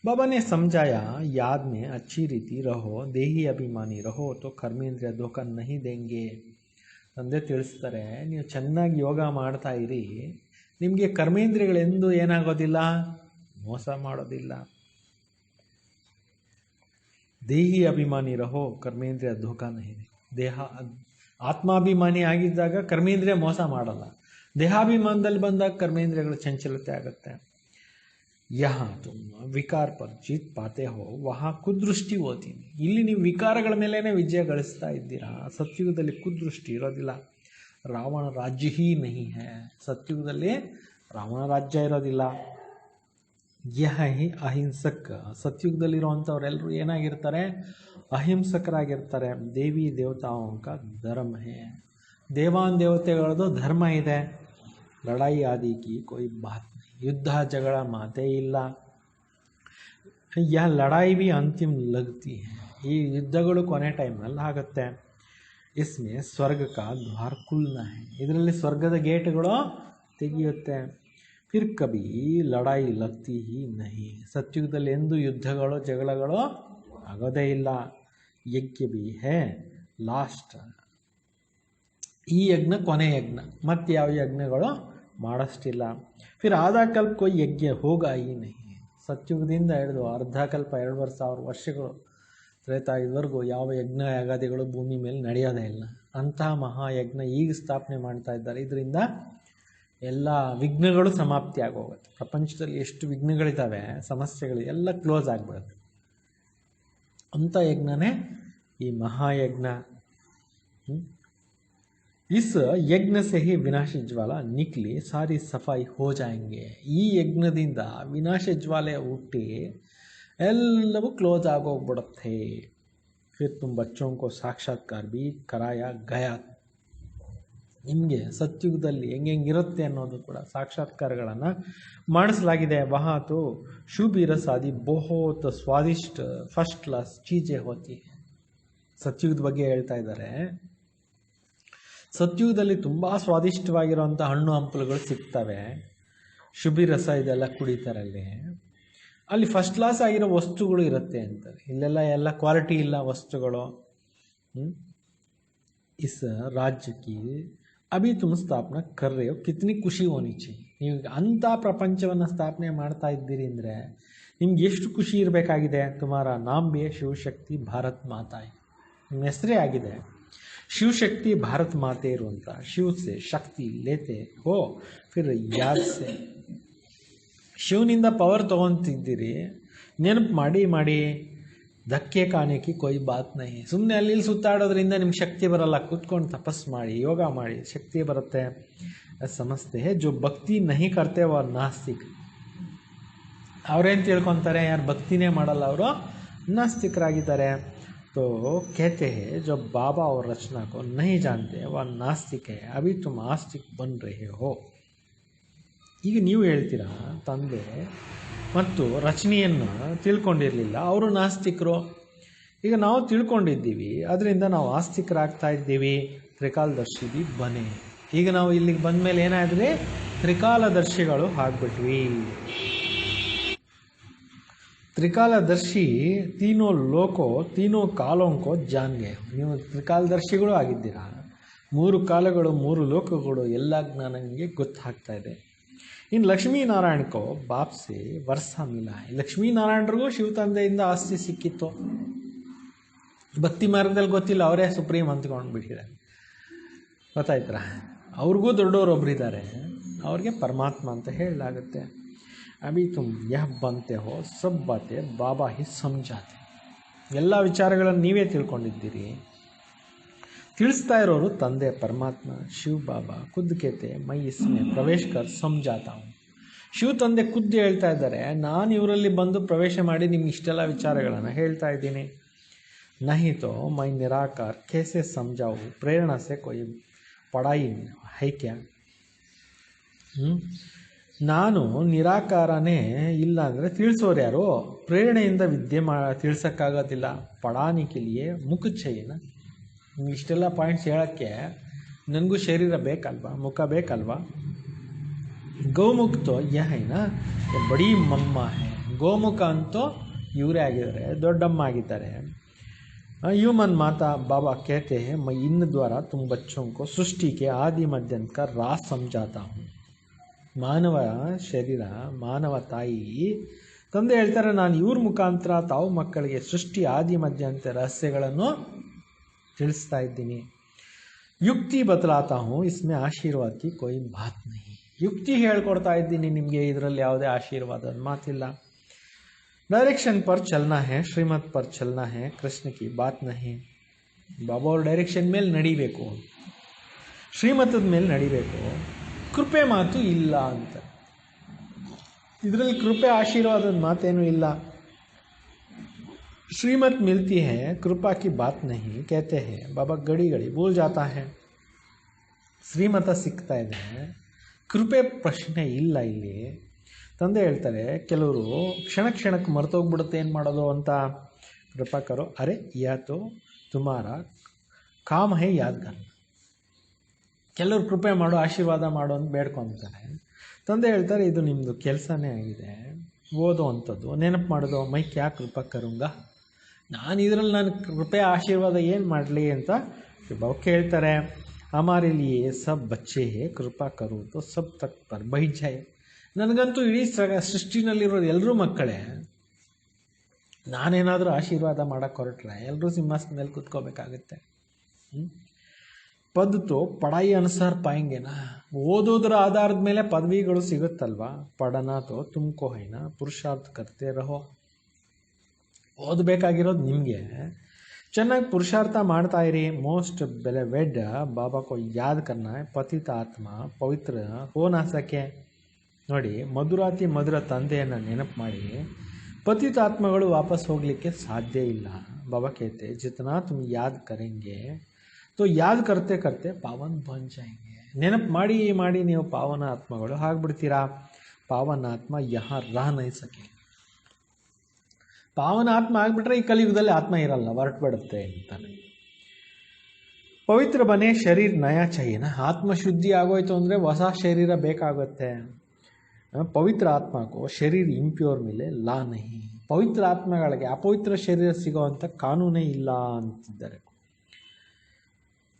बाबा ने समझाया याद में अच्छी रीति रहो, देही अभिमानी रहो तो कर्मेंद्रिಯ ಧೋಖಾ नहीं देंगे. ತಂದೆ ತಿಳಿಸ್ತಾರೆ, ನೀವು ಚೆನ್ನಾಗಿ ಯೋಗ ಮಾಡ್ತಾ ಇರಿ, ನಿಮಗೆ ಕರ್ಮೇಂದ್ರಿಯಗಳೆಂದೂ ಏನಾಗೋದಿಲ್ಲ? ಮೋಸ ಮಾಡೋದಿಲ್ಲ. ದೇಹಿ ಅಭಿಮಾನಿ ರಹೋ ಕರ್ಮೇಂದ್ರಿಯ ಧೋಖಾ नहीं देंगे. ದೇಹ ಆತ್ಮಾಭಿಮಾನಿ ಆಗಿದ್ದಾಗ ಕರ್ಮೇಂದ್ರಿಯ ಮೋಸ ಮಾಡಲ್ಲ. ದೇಹಾಭಿಮಾನದಲ್ಲಿ ಬಂದಾಗ ಕರ್ಮೇಂದ್ರಿಯಗಳು ಚಂಚಲತೆ ಆಗುತ್ತೆ. यहाँ तुम ವಿಕಾರ पर जीत पाते हो वहाँ ಕುದೃಷ್ಟಿ ಹೋತಿ. ಇಲ್ಲಿ ನೀವು ವಿಕಾರಗಳ ಮೇಲೇ ವಿಜಯ ಗಳಿಸ್ತಾ ಇದ್ದೀರಾ. ಸತ್ಯುಗದಲ್ಲಿ ಕುದೃಷ್ಟಿ ಇರೋದಿಲ್ಲ. ರಾವಣ ರಾಜ್ಯ ಹೀ ನಹಿ ಹೈ. ಸತ್ಯುಗದಲ್ಲಿ ರಾವಣ ರಾಜ್ಯ ಇರೋದಿಲ್ಲ. ಯಹ ಹಿ ಅಹಿಂಸಕ. ಸತ್ಯುಗದಲ್ಲಿರುವಂಥವರೆಲ್ಲರೂ ಏನಾಗಿರ್ತಾರೆ? ಅಹಿಂಸಕರಾಗಿರ್ತಾರೆ. ದೇವಿ ದೇವತಾओं का ಧರ್ಮ ಹೈ. ದೇವಾನ್ ದೇವತೆಗಳದ್ದು ಧರ್ಮ ಇದೆ. ಲಡಾಯಿ ಆದಿ ಕಿ ಕೋಯಿ ಬಾತ್. ಯುದ್ಧ ಜಗಳ ಮಾತೇ ಇಲ್ಲ. ಯಹ ಲಡಾಯಿ ಭಿ ಅಂತಿಮ್ ಲಗ್ತಿ ಹೈ. ಈ ಯುದ್ಧಗಳು ಕೊನೆ ಟೈಮ್ನಲ್ಲಿ ಆಗುತ್ತೆ. ಇಸ್ಮೆ ಸ್ವರ್ಗ ಕಾ ದ್ವಾರ ಖುಲ್ನಾ ಹೈ. ಇದರಲ್ಲಿ ಸ್ವರ್ಗದ ಗೇಟ್ಗಳು ತೆಗೆಯುತ್ತೆ. ಫಿರ್ ಕಭಿ ಲಡಾಯಿ ಲಗ್ತಿ ಹಿ ನಹಿ. ಸತ್ಯುಗದಲ್ಲಿ ಎಂದೂ ಯುದ್ಧಗಳು ಜಗಳಗಳು ಆಗೋದೇ ಇಲ್ಲ. ಯಜ್ಞ ಭಿ ಹೈ ಲಾಸ್ಟ್. ಈ ಯಜ್ಞ ಕೊನೆ ಯಜ್ಞ, ಮತ್ತೆ ಯಾವ ಯಜ್ಞಗಳು ಮಾಡಿಸ್ತಿಲ್ಲ. ಫಿರ್ ಆಧಾ ಕಲ್ಪ ಕೊಯ್ ಯಜ್ಞ ಹೋಗಾ ಹಿ ನಹಿ. ಸತ್ಯುಗದಿಂದ ಹಿಡಿದು ಅರ್ಧ ಕಲ್ಪ 2,000 ವರ್ಷಗಳು ತ್ರೇತಾಯುಗವರೆಗೂ ಯಾವ ಯಜ್ಞ ಯಾಗಾದಿಗಳು ಭೂಮಿ ಮೇಲೆ ನಡೆಯೋದೇ ಇಲ್ಲ. ಅಂತಹ ಮಹಾಯಜ್ಞ ಈಗ ಸ್ಥಾಪನೆ ಮಾಡ್ತಾ ಇದ್ದಾರೆ. ಇದರಿಂದ ಎಲ್ಲ ವಿಘ್ನಗಳು ಸಮಾಪ್ತಿ ಆಗೋಗುತ್ತೆ. ಪ್ರಪಂಚದಲ್ಲಿ ಎಷ್ಟು ವಿಘ್ನಗಳಿದ್ದಾವೆ, ಸಮಸ್ಯೆಗಳು ಎಲ್ಲ ಕ್ಲೋಸ್ ಆಗಿಬಿಡುತ್ತೆ. ಅಂಥ ಯಜ್ಞನೇ ಈ ಮಹಾಯಜ್ಞ. इस यज्ञ से ही विनाश ज्वाला निकली सारी सफाई हो जाएंगे. ಈ ಯಜ್ಞದಿಂದ ವಿನಾಶ ಜ್ವಾಲೆ ಹುಟ್ಟಿ ಎಲ್ಲವೂ ಕ್ಲೋಸ್ ಆಗೋಗ್ಬಿಡುತ್ತೆ. फिर तुम बच्चों को साक्षात्कार भी कराया गया. ನಿಮಗೆ ಸತ್ಯುಗದಲ್ಲಿ ಹೆಂಗಿರುತ್ತೆ ಅನ್ನೋದು ಕೂಡ ಸಾಕ್ಷಾತ್ಕಾರಗಳನ್ನು ಮಾಡಿಸಲಾಗಿದೆ. वहाँ तो शुभ रस आदि बहुत स्वादिष्ट फर्स्ट क्लास चीज़ें होती है. ಸತ್ಯುಗದ ಬಗ್ಗೆ ಹೇಳ್ತಾ ಇದ್ದಾರೆ. ಸತ್ಯುಗದಲ್ಲಿ ತುಂಬ ಸ್ವಾದಿಷ್ಟವಾಗಿರುವಂಥ ಹಣ್ಣು ಹಂಪಲುಗಳು ಸಿಗ್ತವೆ. ಶುಭಿ ರಸ ಇದೆಲ್ಲ ಕುಡಿತಾರಲ್ಲಿ. ಅಲ್ಲಿ ಫಸ್ಟ್ ಕ್ಲಾಸ್ ಆಗಿರೋ ವಸ್ತುಗಳು ಇರುತ್ತೆ ಅಂತಾರೆ. ಇಲ್ಲೆಲ್ಲ ಎಲ್ಲ ಕ್ವಾಲಿಟಿ ಇಲ್ಲ ವಸ್ತುಗಳು. ಇಸ್ ರಾಜ್ಯಕ್ಕೆ ಅಭಿ ತುಮ್ ಸ್ಥಾಪನಾ ಕರ್ ರಹೆ ಹೋ, ಕಿತ್ನಿ ಖುಷಿ ಹೋನಿ ಚಾಹಿಯೆ. ನೀವು ಅಂಥ ಪ್ರಪಂಚವನ್ನು ಸ್ಥಾಪನೆ ಮಾಡ್ತಾ ಇದ್ದೀರಿ ಅಂದರೆ ನಿಮ್ಗೆ ಎಷ್ಟು ಖುಷಿ ಇರಬೇಕಾಗಿದೆ. ತುಮಾರ ನಾಮ್ ಬಿ ಶಿವಶಕ್ತಿ ಭಾರತ್ ಮಾತಾ. ನಿಮ್ಮ ಹೆಸರೇ ಆಗಿದೆ ಶಿವಶಕ್ತಿ ಭಾರತ್ ಮಾತೆ ಇರುವಂಥ. ಶಿವ ಸೆ ಶಕ್ತಿ ಲೇತೆ ಹೋ ಫಿರ್ ಯಾದ್ ಸೆ. ಶಿವನಿಂದ ಪವರ್ ತೊಗೊತಿದ್ದೀರಿ. ನೆನಪು ಮಾಡಿ ಧಕ್ಕೆ ಕಾಣೆಕಿ ಕೊಯ್ ಬಾತ್ ನಹಿ. ಸುಮ್ಮನೆ ಅಲ್ಲಿ ಸುತ್ತಾಡೋದ್ರಿಂದ ನಿಮ್ಗೆ ಶಕ್ತಿ ಬರಲ್ಲ. ಕೂತ್ಕೊಂಡು ತಪಸ್ಸು ಮಾಡಿ, ಯೋಗ ಮಾಡಿ, ಶಕ್ತಿ ಬರುತ್ತೆ. ಸಮಸ್ತೆ ಜೋ ಭಕ್ತಿ ನಹಿ ಕರ್ತೆ ವ ನಾಸ್ತಿಕ್. ಅವ್ರೇನು ತಿಳ್ಕೊತಾರೆ? ಯಾರು ಭಕ್ತಿನೇ ಮಾಡಲ್ಲ ಅವರು ನಾಸ್ತಿಕರಾಗಿದ್ದಾರೆ. तो कहते हैं जो बाबा और रचना को नहीं जानते वह नास्तिक है. अभी तुम आस्तिक बन रहे हो. ಈಗ ನೀವು ಹೇಳ್ತೀರಾ ತಂದೆ ಮತ್ತು ರಚನೆಯನ್ನು ತಿಳ್ಕೊಂಡಿರಲಿಲ್ಲ, ಅವರು ನಾಸ್ತಿಕರು. ಈಗ ನಾವು ತಿಳ್ಕೊಂಡಿದ್ದೀವಿ, ಅದರಿಂದ ನಾವು ಆಸ್ತಿಕರಾಗ್ತಾ ಇದ್ದೀವಿ. ತ್ರಿಕಾಲದರ್ಶಿ ಬಿ ಬನೆ. ಈಗ ನಾವು ಇಲ್ಲಿಗೆ ಬಂದ ಮೇಲೆ ಏನಾದ್ರಿ, ತ್ರಿಕಾಲದರ್ಶಿಗಳು ಆಗ್ಬಿಟ್ವಿ. ತ್ರಿಕಾಲದರ್ಶಿ ತೀನೋ ಲೋಕೋ ತೀನೋ ಕಾಲೋಂಕೋ ಜಾನ್ಗೆ, ನೀವು ತ್ರಿಕಾಲದರ್ಶಿಗಳು ಆಗಿದ್ದೀರಾ. 3 ಕಾಲಗಳು 3 ಲೋಕಗಳು ಎಲ್ಲ ಜ್ಞಾನ ನಿಮಗೆ ಗೊತ್ತಾಗ್ತಾ ಇದೆ. ಇನ್ನು ಲಕ್ಷ್ಮೀನಾರಾಯಣಕೋ ಬಾಪ್ಸೆ ವರ್ಷ ಮಿಲ, ಲಕ್ಷ್ಮೀನಾರಾಯಣರಿಗೂ ಶಿವ ತಂದೆಯಿಂದ ಆಸ್ತಿ ಸಿಕ್ಕಿತ್ತು. ಭಕ್ತಿ ಮಾರ್ಗದಲ್ಲಿ ಗೊತ್ತಿಲ್ಲ, ಅವರೇ ಸುಪ್ರೀಂ ಅಂತ್ಕೊಂಡು ಬಿಟ್ಟಿದ್ದಾರೆ. ಗೊತ್ತಾಯ್ತರ, ಅವ್ರಿಗೂ ದೊಡ್ಡವರೊಬ್ರು ಇದ್ದಾರೆ, ಅವ್ರಿಗೆ ಪರಮಾತ್ಮ ಅಂತ ಹೇಳಲಾಗುತ್ತೆ. ಅಭಿ ತುಮ್ ಯಹ ಬಂತೆ ಹೋ ಸಬ್ ಬಾತೆ ಬಾಬಾ ಹಿ ಸಮಜಾತೆ, ಎಲ್ಲ ವಿಚಾರಗಳನ್ನು ನೀವೇ ತಿಳ್ಕೊಂಡಿದ್ದೀರಿ. ತಿಳಿಸ್ತಾ ಇರೋರು ತಂದೆ ಪರಮಾತ್ಮ ಶಿವ ಬಾಬಾ. ಖುದ್ ಕೇತೆ ಮೈ ಇಸ್ಮೆ ಪ್ರವೇಶ ಕರ್ ಸಮಜಾತಾ ಹೂಂ. ಶಿವ ತಂದೆ ಖುದ್ದು ಹೇಳ್ತಾ ಇದ್ದಾರೆ, ನಾನು ಇವರಲ್ಲಿ ಬಂದು ಪ್ರವೇಶ ಮಾಡಿ ನಿಮ್ಗೆ ಇಷ್ಟೆಲ್ಲ ವಿಚಾರಗಳನ್ನು ಹೇಳ್ತಾ ಇದ್ದೀನಿ. नहीं तो मैं निराकार कैसे समझाऊँ, प्रेरणा से कोई पढ़ाई है क्या. ನಾನು ನಿರಾಕಾರನೇ ಇಲ್ಲ ಅಂದರೆ ತಿಳಿಸೋರು ಯಾರು, ಪ್ರೇರಣೆಯಿಂದ ವಿದ್ಯೆ ತಿಳಿಸೋಕ್ಕಾಗೋದಿಲ್ಲ. ಪಡಾನಿಕೆಲಿಯೇ ಮುಖ ಚೈನ, ಇಷ್ಟೆಲ್ಲ ಪಾಯಿಂಟ್ಸ್ ಹೇಳೋಕ್ಕೆ ನನಗೂ ಶರೀರ ಬೇಕಲ್ವಾ, ಮುಖ ಬೇಕಲ್ವಾ. ಗೋಮುಖ ತೋ ಯಹೈನ ಬಡೀ ಮಮ್ಮ ಹೈ, ಗೋಮುಖ ಅಂತೂ ಇವರೇ ಆಗಿದ್ದಾರೆ, ದೊಡ್ಡಮ್ಮ ಆಗಿದ್ದಾರೆ. ह्यूमन माता बाबा कहते हैं मैं इन द्वारा तुम बच्चों को सृष्टि के आदि मध्यांत का राज समझाता हूँ. ಮಾನವ ಶರೀರ, ಮಾನವ ತಾಯಿ ತಂದೆ ಹೇಳ್ತಾರೆ, ನಾನು ಇವ್ರ ಮುಖಾಂತರ ತಾವು ಮಕ್ಕಳಿಗೆ ಸೃಷ್ಟಿ ಆದಿ ಮಧ್ಯಾಂತ ರಹಸ್ಯಗಳನ್ನು ತಿಳಿಸ್ತಾ ಇದ್ದೀನಿ. ಯುಕ್ತಿ ಬದಲಾತಾ ಹೂँ ಇಸ್ಮೆ ಆಶೀರ್ವಾದ ಕಿ ಕೋಯಿ ಬಾತ್ ನಹಿ, ಯುಕ್ತಿ ಹೇಳ್ಕೊಡ್ತಾ ಇದ್ದೀನಿ ನಿಮಗೆ, ಇದರಲ್ಲಿ ಯಾವುದೇ ಆಶೀರ್ವಾದದ ಮಾತಿಲ್ಲ. डायरेक्शन पर चलना है, श्रीमत पर चलना है, कृष्ण की बात नहीं. ಬಾಬಾ ಅವ್ರ ಡೈರೆಕ್ಷನ್ ಮೇಲೆ ನಡಿಬೇಕು, ಶ್ರೀಮತದ ಮೇಲೆ ನಡಿಬೇಕು. ಕೃಪೆ ಮಾತು ಇಲ್ಲ ಅಂತ, ಇದರಲ್ಲಿ ಕೃಪೆ ಆಶೀರ್ವಾದದ ಮಾತೇನೂ ಇಲ್ಲ. ಶ್ರೀಮತ್ ಮಿಲ್ತಿ है, कृपा की बात नहीं कहते हैं. ಬಾಬಾ ಗಡಿ ಗಡಿ ಭೂಲ್ ಜಾತಾ है. ಶ್ರೀಮತ ಸಿಗ್ತಾ ಇದೆ, ಕೃಪೆ ಪ್ರಶ್ನೆ ಇಲ್ಲ ಇಲ್ಲಿ. ತಂದೆ ಹೇಳ್ತಾರೆ, ಕೆಲವರು ಕ್ಷಣಕ್ಕೆ ಮರ್ತೋಗ್ಬಿಡುತ್ತೆ, ಏನು ಮಾಡೋದು ಅಂತ. ಕೃಪಾ ಕರೋ, ಅರೆ ಯಾತೋ ತುಮಾರ ಕಾಮ್ ಹೈ ಯಾದ್ಗಾರ್. ಕೆಲವರು ಕೃಪೆ ಮಾಡು, ಆಶೀರ್ವಾದ ಮಾಡು ಅಂತ ಬೇಡ್ಕೊತಾರೆ. ತಂದೆ ಹೇಳ್ತಾರೆ, ಇದು ನಿಮ್ಮದು ಕೆಲಸನೇ ಆಗಿದೆ, ಓದೋ ಅಂಥದ್ದು, ನೆನಪು ಮಾಡೋದು. ಮೈ ಕ್ಯಾ ಕೃಪಾ ಕರುಂಗ, ನಾನು ಇದರಲ್ಲಿ ನಾನು ಕೃಪೆ ಆಶೀರ್ವಾದ ಏನು ಮಾಡಲಿ ಅಂತ ಬಾಬಾ ಕೇಳ್ತಾರೆ. ಹಮಾರೆ ಲಿಯೇ ಸಬ್ ಬಚ್ಚೆ ಹೇ, ಕೃಪಾ ಕರು ತೋ ಸಬ್ ತಕ್ ಪರ್ ಬೈಠ್ ಜಾಯೆ. ನನಗಂತೂ ಇಡೀ ಸೃಷ್ಟಿನಲ್ಲಿರೋದು ಎಲ್ಲರೂ ಮಕ್ಕಳೇ. ನಾನೇನಾದರೂ ಆಶೀರ್ವಾದ ಮಾಡೋಕ್ಕೆ ಹೊರಟ್ರೆ ಎಲ್ಲರೂ ಸಿಂಹಾಸನದಲ್ಲಿ ಕೂತ್ಕೋಬೇಕಾಗತ್ತೆ. ಪದ್ ತೋ ಪಢಾಯಿ ಅನುಸಾರ ಪಾಯಂಗೆನಾ, ಓದೋದ್ರ ಆಧಾರದ ಮೇಲೆ ಪದವಿಗಳು ಸಿಗುತ್ತಲ್ವಾ. ಪಡನಾ ತೋ ತುಮಕೋ ಹೈನ, ಪುರುಷಾರ್ಥ ಕರ್ತೆ ರಹೋ. ಓದಬೇಕಾಗಿರೋದು ನಿಮಗೆ, ಚೆನ್ನಾಗಿ ಪುರುಷಾರ್ಥ ಮಾಡ್ತಾ ಇರಿ. ಮೋಸ್ಟ್ ಬೆಲೆವೆಡ್ ಬಾಬಾ ಕೋ ಯಾದ್ ಕರ್ನಾ ಹೈ, ಪತಿತ ಆತ್ಮ ಪವಿತ್ರ ಹೋ ನಾ ಸಕೆ. ನೋಡಿ, ಮಧುರಾತಿ ಮಧುರ ತಂದೆಯನ್ನು ನೆನಪು ಮಾಡಿ, ಪತಿತಾತ್ಮಗಳು ವಾಪಸ್ ಹೋಗಲಿಕ್ಕೆ ಸಾಧ್ಯ ಇಲ್ಲ. ಬಾಬಾ कहते जितना तुम याद करेंगे तो याद करते करते पावन बन जाएंगे. ನೆನಪು ಮಾಡಿ ಮಾಡಿ ನೀವು ಪಾವನ ಆತ್ಮಗಳು ಆಗ್ಬಿಡ್ತೀರಾ. ಪಾವನ ಆತ್ಮ ಯಹಾ ರಹ ನಹಿ ಸಕೆ. ಪಾವನ ಆತ್ಮ ಆಗಿಬಿಟ್ರೆ ಈ ಕಲಿಯುಗದಲ್ಲಿ ಆತ್ಮ ಇರಲ್ಲ, ಹೊರಟುಬಿಡುತ್ತೆ ಅಂತಾನೆ. ಪವಿತ್ರ ಬನೆ ಶರೀರ ನಯಾ ಚಾಹಿಯೇನ, ಆತ್ಮಶುದ್ಧಿ ಆಗೋಯ್ತು ಅಂದರೆ ಹೊಸ ಶರೀರ ಬೇಕಾಗುತ್ತೆ. ಪವಿತ್ರ ಆತ್ಮಕ್ಕೂ ಶರೀರ ಇಂಪ್ಯೂರ್ ಮೇಲೆ ಲಾ ನಹಿ, ಪವಿತ್ರ ಆತ್ಮಗಳಿಗೆ ಅಪವಿತ್ರ ಶರೀರ ಸಿಗೋವಂಥ ಕಾನೂನೇ ಇಲ್ಲ ಅಂತಿದ್ದಾರೆ.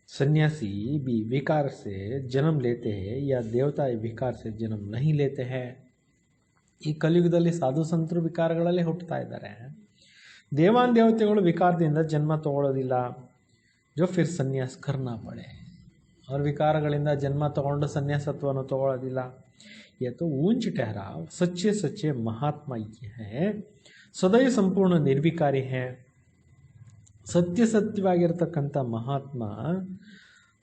सन्यासी भी विकार से जन्म लेते हैं या देवता विकार से जन्म नहीं लेते हैं. ಈ ಕಲಿಯುಗದಲ್ಲಿ ಸಾಧು ಸಂತರು ವಿಕಾರಗಳಲ್ಲೇ ಹುಟ್ಟುತ್ತಾ ಇದ್ದಾರೆ. ದೇವಾನ್ ದೇವತೆಗಳು ವಿಕಾರದಿಂದ ಜನ್ಮ ತಗೊಳ್ಳೋದಿಲ್ಲ. ಜೋ ಫಿರ್ ಸನ್ಯಾಸ ಕರ್ನಾ ಪಡೆ, ಅವ್ರ ವಿಕಾರಗಳಿಂದ ಜನ್ಮ ತಗೊಂಡು ಸನ್ಯಾಸತ್ವವನ್ನು ತಗೊಳ್ಳೋದಿಲ್ಲ. यह तो ऊंच ठहराव, सच्चे सच्चे महात्मा ये हैं, सदैव संपूर्ण निर्विकारी हैं. ಸತ್ಯವಾಗಿರ್ತಕ್ಕಂಥ ಮಹಾತ್ಮ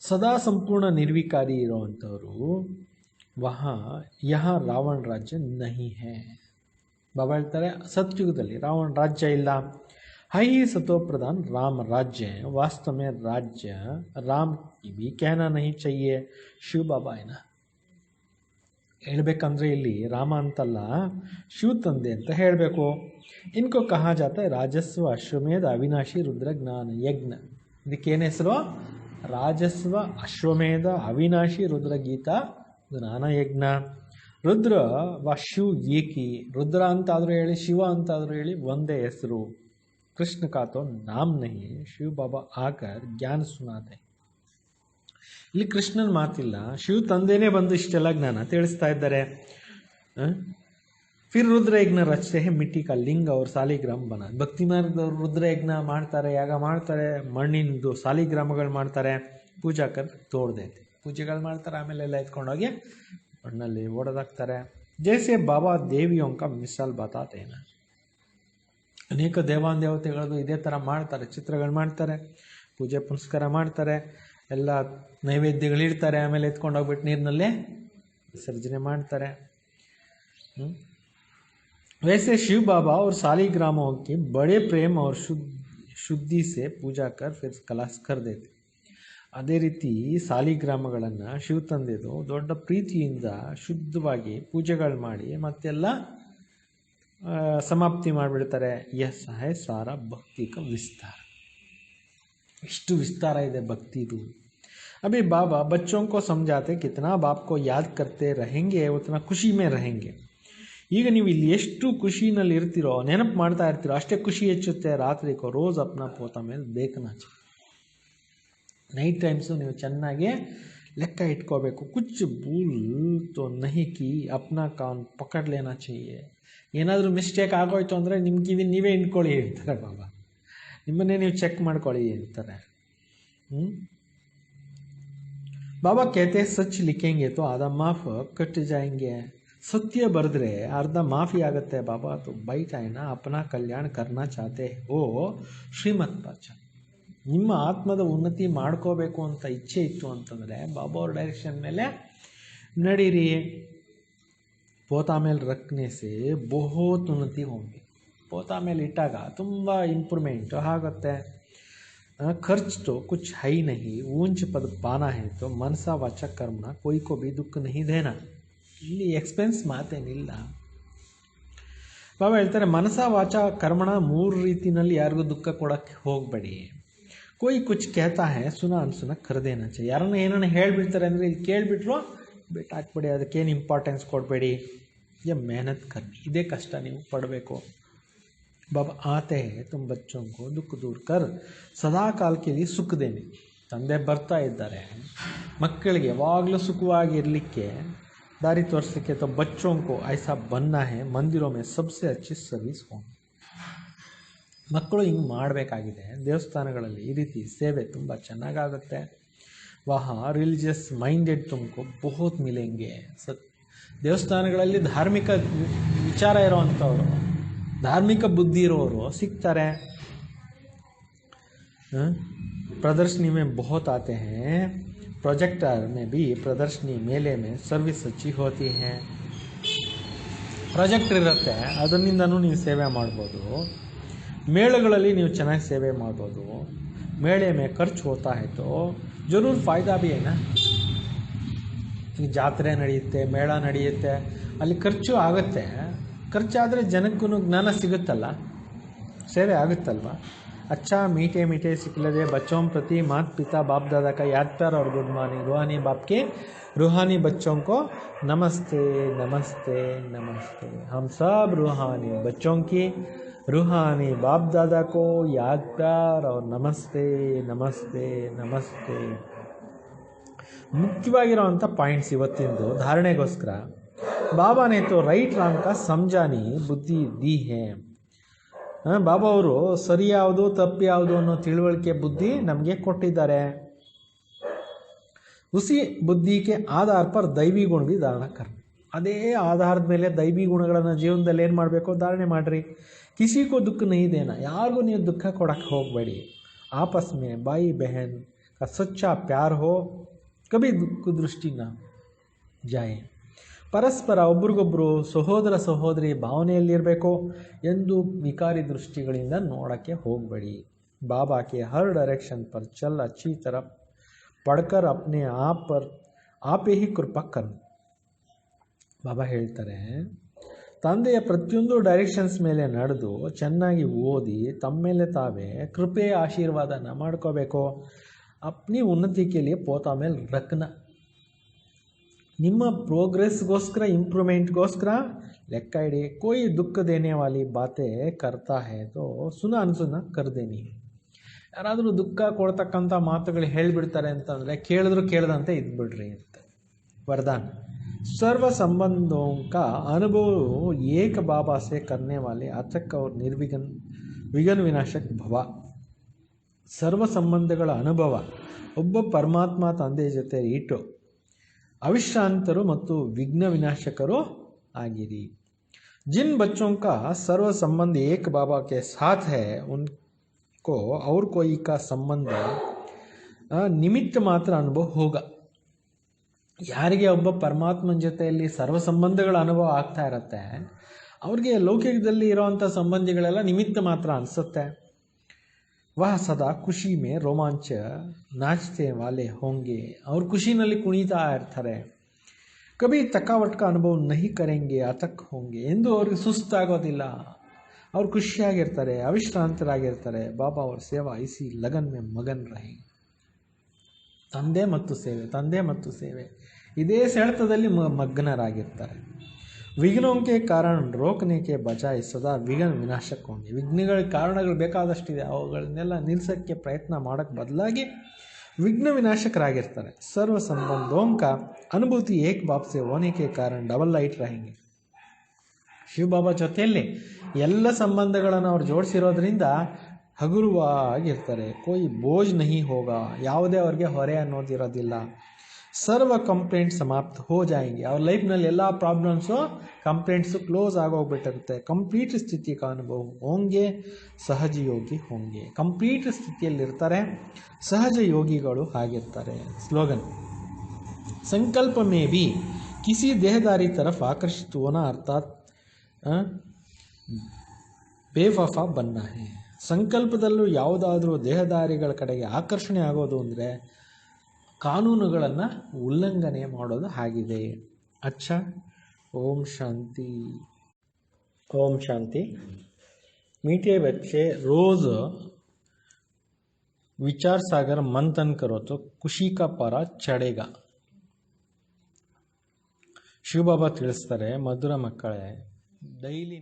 ಸದಾ ಸಂಪೂರ್ಣ ನಿರ್ವಿಕಾರಿ ಇರುವಂಥವರು. ಯಹ ರಾವಣ ರಾಜ್ಯ ನಹಿ ಹೇ. ಬಾಬಾ ಹೇಳ್ತಾರೆ, ಸತ್ಯುಗದಲ್ಲಿ ರಾವಣ ರಾಜ್ಯ ಇಲ್ಲ. ಹೈ ಸತೋ ಪ್ರಧಾನ್ ರಾಮ ರಾಜ್ಯ, ವಾಸ್ತವ ಮೇ ರಾಜ್ಯ ರಾಮ್ ಕಿ ಭಿ कहना नहीं चाहिए. ಶಿವ ಬಾಬಾ ಏನ ಹೇಳ್ಬೇಕಂದ್ರೆ ಇಲ್ಲಿ ರಾಮ ಅಂತಲ್ಲ, ಶಿವ ತಂದೆ ಅಂತ ಹೇಳಬೇಕು. ಇನ್ಕೋ ಕಹಾ ಜಾತ ರಾಜಸ್ವ ಅಶ್ವಮೇಧ ಅವಿನಾಶಿ ರುದ್ರ ಜ್ಞಾನ ಯಜ್ಞ. ಇದಕ್ಕೇನು ಹೆಸರು? ರಾಜಸ್ವ ಅಶ್ವಮೇಧ ಅವಿನಾಶಿ ರುದ್ರಗೀತ ಜ್ಞಾನಯಜ್ಞ. ರುದ್ರ ವ ಶಿವ್ ಏಕಿ, ರುದ್ರ ಅಂತಾದರೂ ಹೇಳಿ ಶಿವ ಅಂತಾದರೂ ಹೇಳಿ ಒಂದೇ ಹೆಸರು. ಕೃಷ್ಣ ಕಾ ತೋ ನಾಮ್ ನಹಿ, ಶಿವ ಬಾಬಾ ಆಕರ್ ಜ್ಞಾನ ಸುನಾತೆ. ಇಲ್ಲಿ ಕೃಷ್ಣನ ಮಾತಿಲ್ಲ, ಶಿವ ತಂದೆನೇ ಬಂದು ಇಷ್ಟೆಲ್ಲ ಜ್ಞಾನ ತಿಳಿಸ್ತಾ ಇದ್ದಾರೆ. ಫಿರ್ ರುದ್ರಯಜ್ಞ ರಚತೆ ಹೇ ಮಿಟ್ಟಿ ಕಾ ಲಿಂಗ ಅವ್ರ ಸಾಲಿಗ್ರಾಮ ಬನ. ಭಕ್ತಿ ಮಾರ್ಗದವ್ರು ರುದ್ರಯಜ್ಞ ಮಾಡ್ತಾರೆ, ಯಾಗ ಮಾಡ್ತಾರೆ, ಮಣ್ಣಿಂದು ಸಾಲಿಗ್ರಾಮಗಳು ಮಾಡ್ತಾರೆ, ಪೂಜಾ ಕರ್ ತೋಡ್ದೈತೆ, ಪೂಜೆಗಳು ಮಾಡ್ತಾರೆ, ಆಮೇಲೆ ಎಲ್ಲ ಎತ್ಕೊಂಡೋಗಿ ಮಣ್ಣಲ್ಲಿ ಓಡೋದಾಕ್ತಾರೆ. ಜೈಸೆ ಬಾಬಾ ದೇವಿಯೋಂಕ ಮಿಸಾಲ್ ಬತಾತೇನ. ಅನೇಕ ದೇವಾನ್ ದೇವತೆಗಳದ್ದು ಇದೇ ಥರ ಮಾಡ್ತಾರೆ, ಚಿತ್ರಗಳು ಮಾಡ್ತಾರೆ, ಪೂಜೆ ಪುನಸ್ಕಾರ ಮಾಡ್ತಾರೆ, ಎಲ್ಲ ನೈವೇದ್ಯಗಳಿಡ್ತಾರೆ, ಆಮೇಲೆ ಎತ್ಕೊಂಡೋಗ್ಬಿಟ್ಟು ನೀರಿನಲ್ಲೇ ವಿಸರ್ಜನೆ ಮಾಡ್ತಾರೆ. वैसे शिव बाबा और सालिग्रामों के बड़े प्रेम और शुद्धि से पूजा कर फिर कलास कर देते. ಅದೇ ರೀತಿ ಸಾಲಿಗ್ರಾಮಗಳನ್ನು ಶಿವ ತಂದೆದು ದೊಡ್ಡ ಪ್ರೀತಿಯಿಂದ ಶುದ್ಧವಾಗಿ ಪೂಜೆಗಳು ಮಾಡಿ ಮತ್ತೆಲ್ಲ ಸಮಾಪ್ತಿ ಮಾಡಿಬಿಡ್ತಾರೆ. ಯಹ ಹೈ ಸಾರ ಭಕ್ತಿ ಕ ವಿಸ್ತಾರ. ಇಷ್ಟು ವಿಸ್ತಾರ ಇದೆ ಭಕ್ತಿದು. अभी बाबा बच्चों को समझाते कितना बाप को याद करते रहेंगे उतना खुशी में रहेंगे. ಈಗ ನೀವು ಇಲ್ಲಿ ಎಷ್ಟು ಖುಷಿನಲ್ಲಿ ಇರ್ತೀರೋ, ನೆನಪು ಮಾಡ್ತಾ ಇರ್ತೀರೋ, ಅಷ್ಟೇ ಖುಷಿ ಹೆಚ್ಚುತ್ತೆ. ರಾತ್ರಿಗೂ ರೋಜ್ ಅಪ್ನ ಪೋತ ಮೇಲೆ ಬೇಕನಾಚ. ನೈಟ್ ಟೈಮ್ಸು ನೀವು ಚೆನ್ನಾಗಿ ಲೆಕ್ಕ ಇಟ್ಕೋಬೇಕು. ಕುಚ್ ಭೂಲ್ ತೋ ನಹಿ ಕಿ ಅಪ್ನಾ ಕಾನ್ ಪಕಡ್ ಲೇನಾ ಚಾಹಿಯೆ. ಏನಾದರೂ ಮಿಸ್ಟೇಕ್ ಆಗೋಯ್ತು ಅಂದರೆ ನಿಮ್ಗೆ ನೀವೇ ಇಟ್ಕೊಳ್ಳಿ ಅಂತಾರೆ ಬಾಬಾ. ನಿಮ್ಮನ್ನೇ ನೀವು ಚೆಕ್ ಮಾಡ್ಕೊಳ್ಳಿ ಅಂತಾರೆ. ಬಾಬಾ कहते सच लिखेंगे तो आधा माफ कट जाएंगे. सत्य बरद्रे अर्ध माफी आगते. बाबा तो बैठ है ना, अपना कल्याण करना चाहते हो ಶ್ರೀಮತ್ ಪಾಚ. ನಿಮ್ಮ ಆತ್ಮದ ಉನ್ನತಿ ಮಾಡ್ಕೋಬೇಕು ಅಂತ ಇಚ್ಛೆ ಇತ್ತು ಅಂತಂದರೆ ಬಾಬಾ ಅವ್ರ ಡೈರೆಕ್ಷನ್ ಮೇಲೆ ನಡೀರಿ. ಪೋತಾ ಮೇಲೆ ರಕ್ನೆ ಸೆ ಬಹುತ್ ಉನ್ನತಿ ಹೋಗಿ. ಪೋತಾ ಮೇಲೆ ಇಟ್ಟಾಗ ತುಂಬ ಇಂಪ್ರೂವ್ಮೆಂಟ್ ಆಗುತ್ತೆ. खर्च तो कुछ है ही नहीं, ऊंच पद पाना है तो मनसा वाचा कर्मना कोई को भी दुख नहीं देना. ಇಲ್ಲಿ ಎಕ್ಸ್ಪೆನ್ಸ್ ಮಾತೇನಿಲ್ಲ. ಬಾಬಾ ಹೇಳ್ತಾರೆ, ಮನಸ ವಾಚ ಕರ್ಮಣ ಮೂರು ರೀತಿನಲ್ಲಿ ಯಾರಿಗೂ ದುಃಖ ಕೊಡೋಕ್ಕೆ ಹೋಗಬೇಡಿ. ಕೊಯ್ ಕುಚ್ ಕೇಳ್ತಾ ಹೇ ಸುನ ಅನ್ಸುನ ಕರೆದೇನ ಚೆ. ಯಾರನ್ನ ಏನನ್ನ ಹೇಳಿಬಿಡ್ತಾರೆ ಅಂದರೆ ಇಲ್ಲಿ ಕೇಳಿಬಿಟ್ರು ಬಿಟ್ಟು ಹಾಕ್ಬೇಡಿ, ಅದಕ್ಕೇನು ಇಂಪಾರ್ಟೆನ್ಸ್ ಕೊಡಬೇಡಿ. ये मेहनत करनी, ಇದೇ ಕಷ್ಟ ನೀವು ಪಡಬೇಕು. बाबा आते हैं तुम बच्चों को दुख दूर कर सदा काल के लिए सुख देने. ತಂದೆ ಬರ್ತಾ ಇದ್ದಾರೆ ಮಕ್ಕಳಿಗೆ ಯಾವಾಗಲೂ ಸುಖವಾಗಿರಲಿಕ್ಕೆ ದಾರಿ ತೋರಿಸಲಿಕ್ಕೆ. तो बच्चों को ऐसा बनना है मंदिरों में सबसे अच्छी सर्विस हो. ಮಕ್ಕಳು ಹಿಂಗೆ ಮಾಡಬೇಕಾಗಿದೆ. ದೇವಸ್ಥಾನಗಳಲ್ಲಿ ಈ ರೀತಿ ಸೇವೆ ತುಂಬ ಚೆನ್ನಾಗಾಗುತ್ತೆ. ವಹಾ ರಿಲಿಜಿಯಸ್ ಮೈಂಡೆಡ್ ತುಮಕು ಬಹುತ್ ಮಿಲೆಂಗೆ. ದೇವಸ್ಥಾನಗಳಲ್ಲಿ ಧಾರ್ಮಿಕ ವಿಚಾರ ಇರೋವಂಥವ್ರು, धार्मिक बुद्धि इरोರು ಸಿಗ್ತಾರೆ. प्रदर्शनी में बहुत आते हैं, प्रोजेक्टर में भी प्रदर्शनी मेले में सर्विस अच्छी होती है. ಪ್ರಾಜೆಕ್ಟರ್ ಇರುತ್ತೆ, ಅದರಿಂದನೂ ನೀವು ಸೇವೆ ಮಾಡ್ಬೋದು. ಮೇಳಗಳಲ್ಲಿ ನೀವು ಚೆನ್ನಾಗಿ ಸೇವೆ ಮಾಡ್ಬೋದು. ಮೇಳೆ में ಖರ್ಚು होता है तो जरूर फ़ायदा भी है ना. ಈ ಜಾತ್ರೆ ನಡೆಯುತ್ತೆ, ಮೇಳ ನಡೆಯುತ್ತೆ, ಅಲ್ಲಿ ಖರ್ಚು ಆಗುತ್ತೆ. ಖರ್ಚಾದರೆ ಜನಕ್ಕೂ ಜ್ಞಾನ ಸಿಗುತ್ತಲ್ಲ, ಸೇವೆ ಆಗುತ್ತಲ್ವ. अच्छा मीठे मीठे सिखलदे बच्चों प्रति माता पिता बाप दादा का याद प्यार और गुड मॉर्निंग. रूहानी बाप के रूहानी बच्चों को नमस्ते नमस्ते नमस्ते. हम सब रूहानी बच्चों की रूहानी बाप दादा को याद प्यार और नमस्ते नमस्ते नमस्ते. ಮುಖ್ಯವಾಗಿರುವಂಥ ಪಾಯಿಂಟ್ಸ್ ಇವತ್ತಿಂದು ಧಾರಣೆಗೋಸ್ಕರ. बाबा ने तो राइट रॉन्ग का समझानी बुद्धि दी है. ಬಾಬಾ ಅವರು ಸರಿ ಯಾವುದು ತಪ್ಪು ಯಾವುದು ಅನ್ನೋ ತಿಳುವಳಿಕೆ ಬುದ್ಧಿ ನಮಗೆ ಕೊಟ್ಟಿದ್ದಾರೆ. ಉಸಿ ಬುದ್ಧಿಗೆ ಆಧಾರ ಪರ್ ದೈವಿ ಗುಣ ಭಿ ಧಾರಣ ಕರ್. ಅದೇ ಆಧಾರದ ಮೇಲೆ ದೈವಿ ಗುಣಗಳನ್ನು ಜೀವನದಲ್ಲಿ ಏನು ಮಾಡಬೇಕು ಧಾರಣೆ ಮಾಡಿರಿ. ಕಿಸಿಗೂ ದುಃಖ नहीं देना. ಯಾರಿಗೂ ನೀವು ದುಃಖ ಕೊಡಕ್ಕೆ ಹೋಗಬೇಡಿ. आपस में भाई बहन का सच्चा प्यार हो, कभी दुख दृष्टि ना जाए. ಪರಸ್ಪರ ಒಬ್ರಿಗೊಬ್ಬರು ಸಹೋದರ ಸಹೋದರಿ ಭಾವನೆಯಲ್ಲಿರಬೇಕು. ಎಂದು ವಿಕಾರಿ ದೃಷ್ಟಿಗಳಿಂದ ನೋಡೋಕ್ಕೆ ಹೋಗಬೇಡಿ. बाबा के हर डायरेक्शन पर चल अच्छी तरह पढ़कर अपने आप पर आप ही कृपा कर. ಬಾಬಾ ಹೇಳ್ತಾರೆ, ತಂದೆಯ ಪ್ರತಿಯೊಂದು ಡೈರೆಕ್ಷನ್ಸ್ ಮೇಲೆ ನಡೆದು ಚೆನ್ನಾಗಿ ಓದಿ ತಮ್ಮ ಮೇಲೆ ತಾವೇ ಕೃಪೆ ಆಶೀರ್ವಾದನ ಮಾಡ್ಕೋಬೇಕು. अपनी उन्नति के लिए पोता ಮೇಲೆ रखना ನಿಮ್ಮ प्रोग्रेसಗೋಸ್ಕರ इंप्रूवमेंटಗೋಸ್ಕರ ಲೆಕ್ಕ ಇಡಿ कोई दुख देने वाली बातें करता है तो सुना अनसुना कर देनी ಯಾರಾದರೂ ದುಃಖ ಕೊಡ್ತಕ್ಕಂಥ ಮಾತುಗಳು ಹೇಳಿಬಿಡ್ತಾರೆ ಅಂತಂದರೆ ಕೇಳಿದ್ರು ಕೇಳದಂತೆ ಇದ್ಬಿಡ್ರಿ ಅಂತ वरदान सर्व संबंधों का अनुभव एक बाबा से करने वाले अथक और निर्विघ्न विघ्न विनाशक भव सर्व ಸಂಬಂಧಗಳ ಅನುಭವ ಒಬ್ಬ ಪರಮಾತ್ಮ ತಂದೆ ಜೊತೆ ಇಟ್ಟು अविश्रांतರು ಮತ್ತು विघ्न विनाशकರು ಆಗಿರಿ जिन बच्चों का सर्व संबंध एक बाबा के साथ है उनको और कोई का संबंध निमित्त मात्र अनुभव होगा ಯಾರಿಗೆ ಒಬ್ಬ ಪರಮಾತ್ಮನ ಜೊತೆಯಲ್ಲಿ ಸರ್ವ ಸಂಬಂಧಗಳ ಅನುಭವ ಆಗ್ತಾ ಇರುತ್ತೆ ಅವ್ರಿಗೆ ಲೌಕಿಕದಲ್ಲಿ ಇರೋವಂಥ ಸಂಬಂಧಿಗಳೆಲ್ಲ ನಿಮಿತ್ತ ಮಾತ್ರ ಅನಿಸುತ್ತೆ ವಹ ಸದಾ ಖುಷಿ ಮೇ ರೋಮಾಂಚ ನಾಚ್ತೆ ವಾಲೆ ಹೋಂಗೆ ಅವ್ರು ಖುಷಿನಲ್ಲಿ ಕುಣಿತಾ ಇರ್ತಾರೆ ಕಭಿ ತಕಾವಟ್ಕ ಅನುಭವ ನಹಿ ಕರೆಂಗೆ ಅತಕ್ ಹೋಂಗೆ ಎಂದು ಅವ್ರಿಗೆ ಸುಸ್ತಾಗೋದಿಲ್ಲ ಅವ್ರು ಖುಷಿಯಾಗಿರ್ತಾರೆ ಅವಿಶ್ರಾಂತರಾಗಿರ್ತಾರೆ ಬಾಬಾ ಅವ್ರ ಸೇವಾ ಇಸಿ ಲಗನ್ ಮೇ ಮಗನ್ ರಹೆ ತಂದೆ ಮತ್ತು ಸೇವೆ ಇದೇ ಸೆಳೆತದಲ್ಲಿ ಮಗ್ನರಾಗಿರ್ತಾರೆ ವಿಘ್ನೋं के कारण रोकने के बजाय सदा विघ्न विनाशक होंगे ವಿಘ್ನಗಳ ಕಾರಣಗಳು ಬೇಕಾದಷ್ಟಿದೆ ಅವುಗಳನ್ನೆಲ್ಲ ನಿಲ್ಲಿಸೋಕ್ಕೆ ಪ್ರಯತ್ನ ಮಾಡೋಕ್ಕೆ ಬದಲಾಗಿ विघ्न विनाशकरागिर्ತಾರೆ सर्व संबंधों का अनुभूति एक बाप से होने के कारण डबल लाइट रहेंगे ಶಿವ ಬಾಬಾ ಜೊತೆಯಲ್ಲಿ ಎಲ್ಲ ಸಂಬಂಧಗಳನ್ನು ಅವ್ರು ಜೋಡಿಸಿರೋದ್ರಿಂದ ಹಗುರವಾಗಿರ್ತಾರೆ कोई बोझ नहीं होगा ಯಾವುದೇ ಅವ್ರಿಗೆ ಹೊರೆ ಅನ್ನೋದಿರೋದಿಲ್ಲ सर्व कंप्लेंट समाप्त हो जाएंगे ಅವ್ರ ಲೈಫ್ನಲ್ಲಿ ಎಲ್ಲ ಪ್ರಾಬ್ಲಮ್ಸು ಕಂಪ್ಲೇಂಟ್ಸು ಕ್ಲೋಸ್ ಆಗೋಗ್ಬಿಟ್ಟಿರುತ್ತೆ ಕಂಪ್ಲೀಟ್ ಸ್ಥಿತಿ का अनुभव होंगे सहज योगी होंगे ಕಂಪ್ಲೀಟ್ ಸ್ಥಿತಿಯಲ್ಲಿರ್ತಾರೆ ಸಹಜ ಯೋಗಿಗಳು ಆಗಿರ್ತಾರೆ ಸ್ಲೋಗನ್ संकल्प में भी किसी देहदारी तरफ आकर्षित होना अर्थात बेवफा बनना है ಸಂಕಲ್ಪದಲ್ಲೂ ಯಾವುದಾದ್ರೂ ದೇಹದಾರಿಗಳ ಕಡೆಗೆ ಆಕರ್ಷಣೆ ಆಗೋದು ಅಂದರೆ ಕಾನೂನುಗಳನ್ನು ಉಲ್ಲಂಘನೆ ಮಾಡೋದು ಆಗಿದೆ अच्छा ओम शांति मीठे बच्चे रोज़ विचार सागर मंथन करो तो खुशी का पारा चढ़ेगा ಶಿವ ಬಾಬಾ ತಿಳಿಸ್ತಾರೆ ಮಧುರ ಮಕ್ಕಳೇ ಡೈಲಿ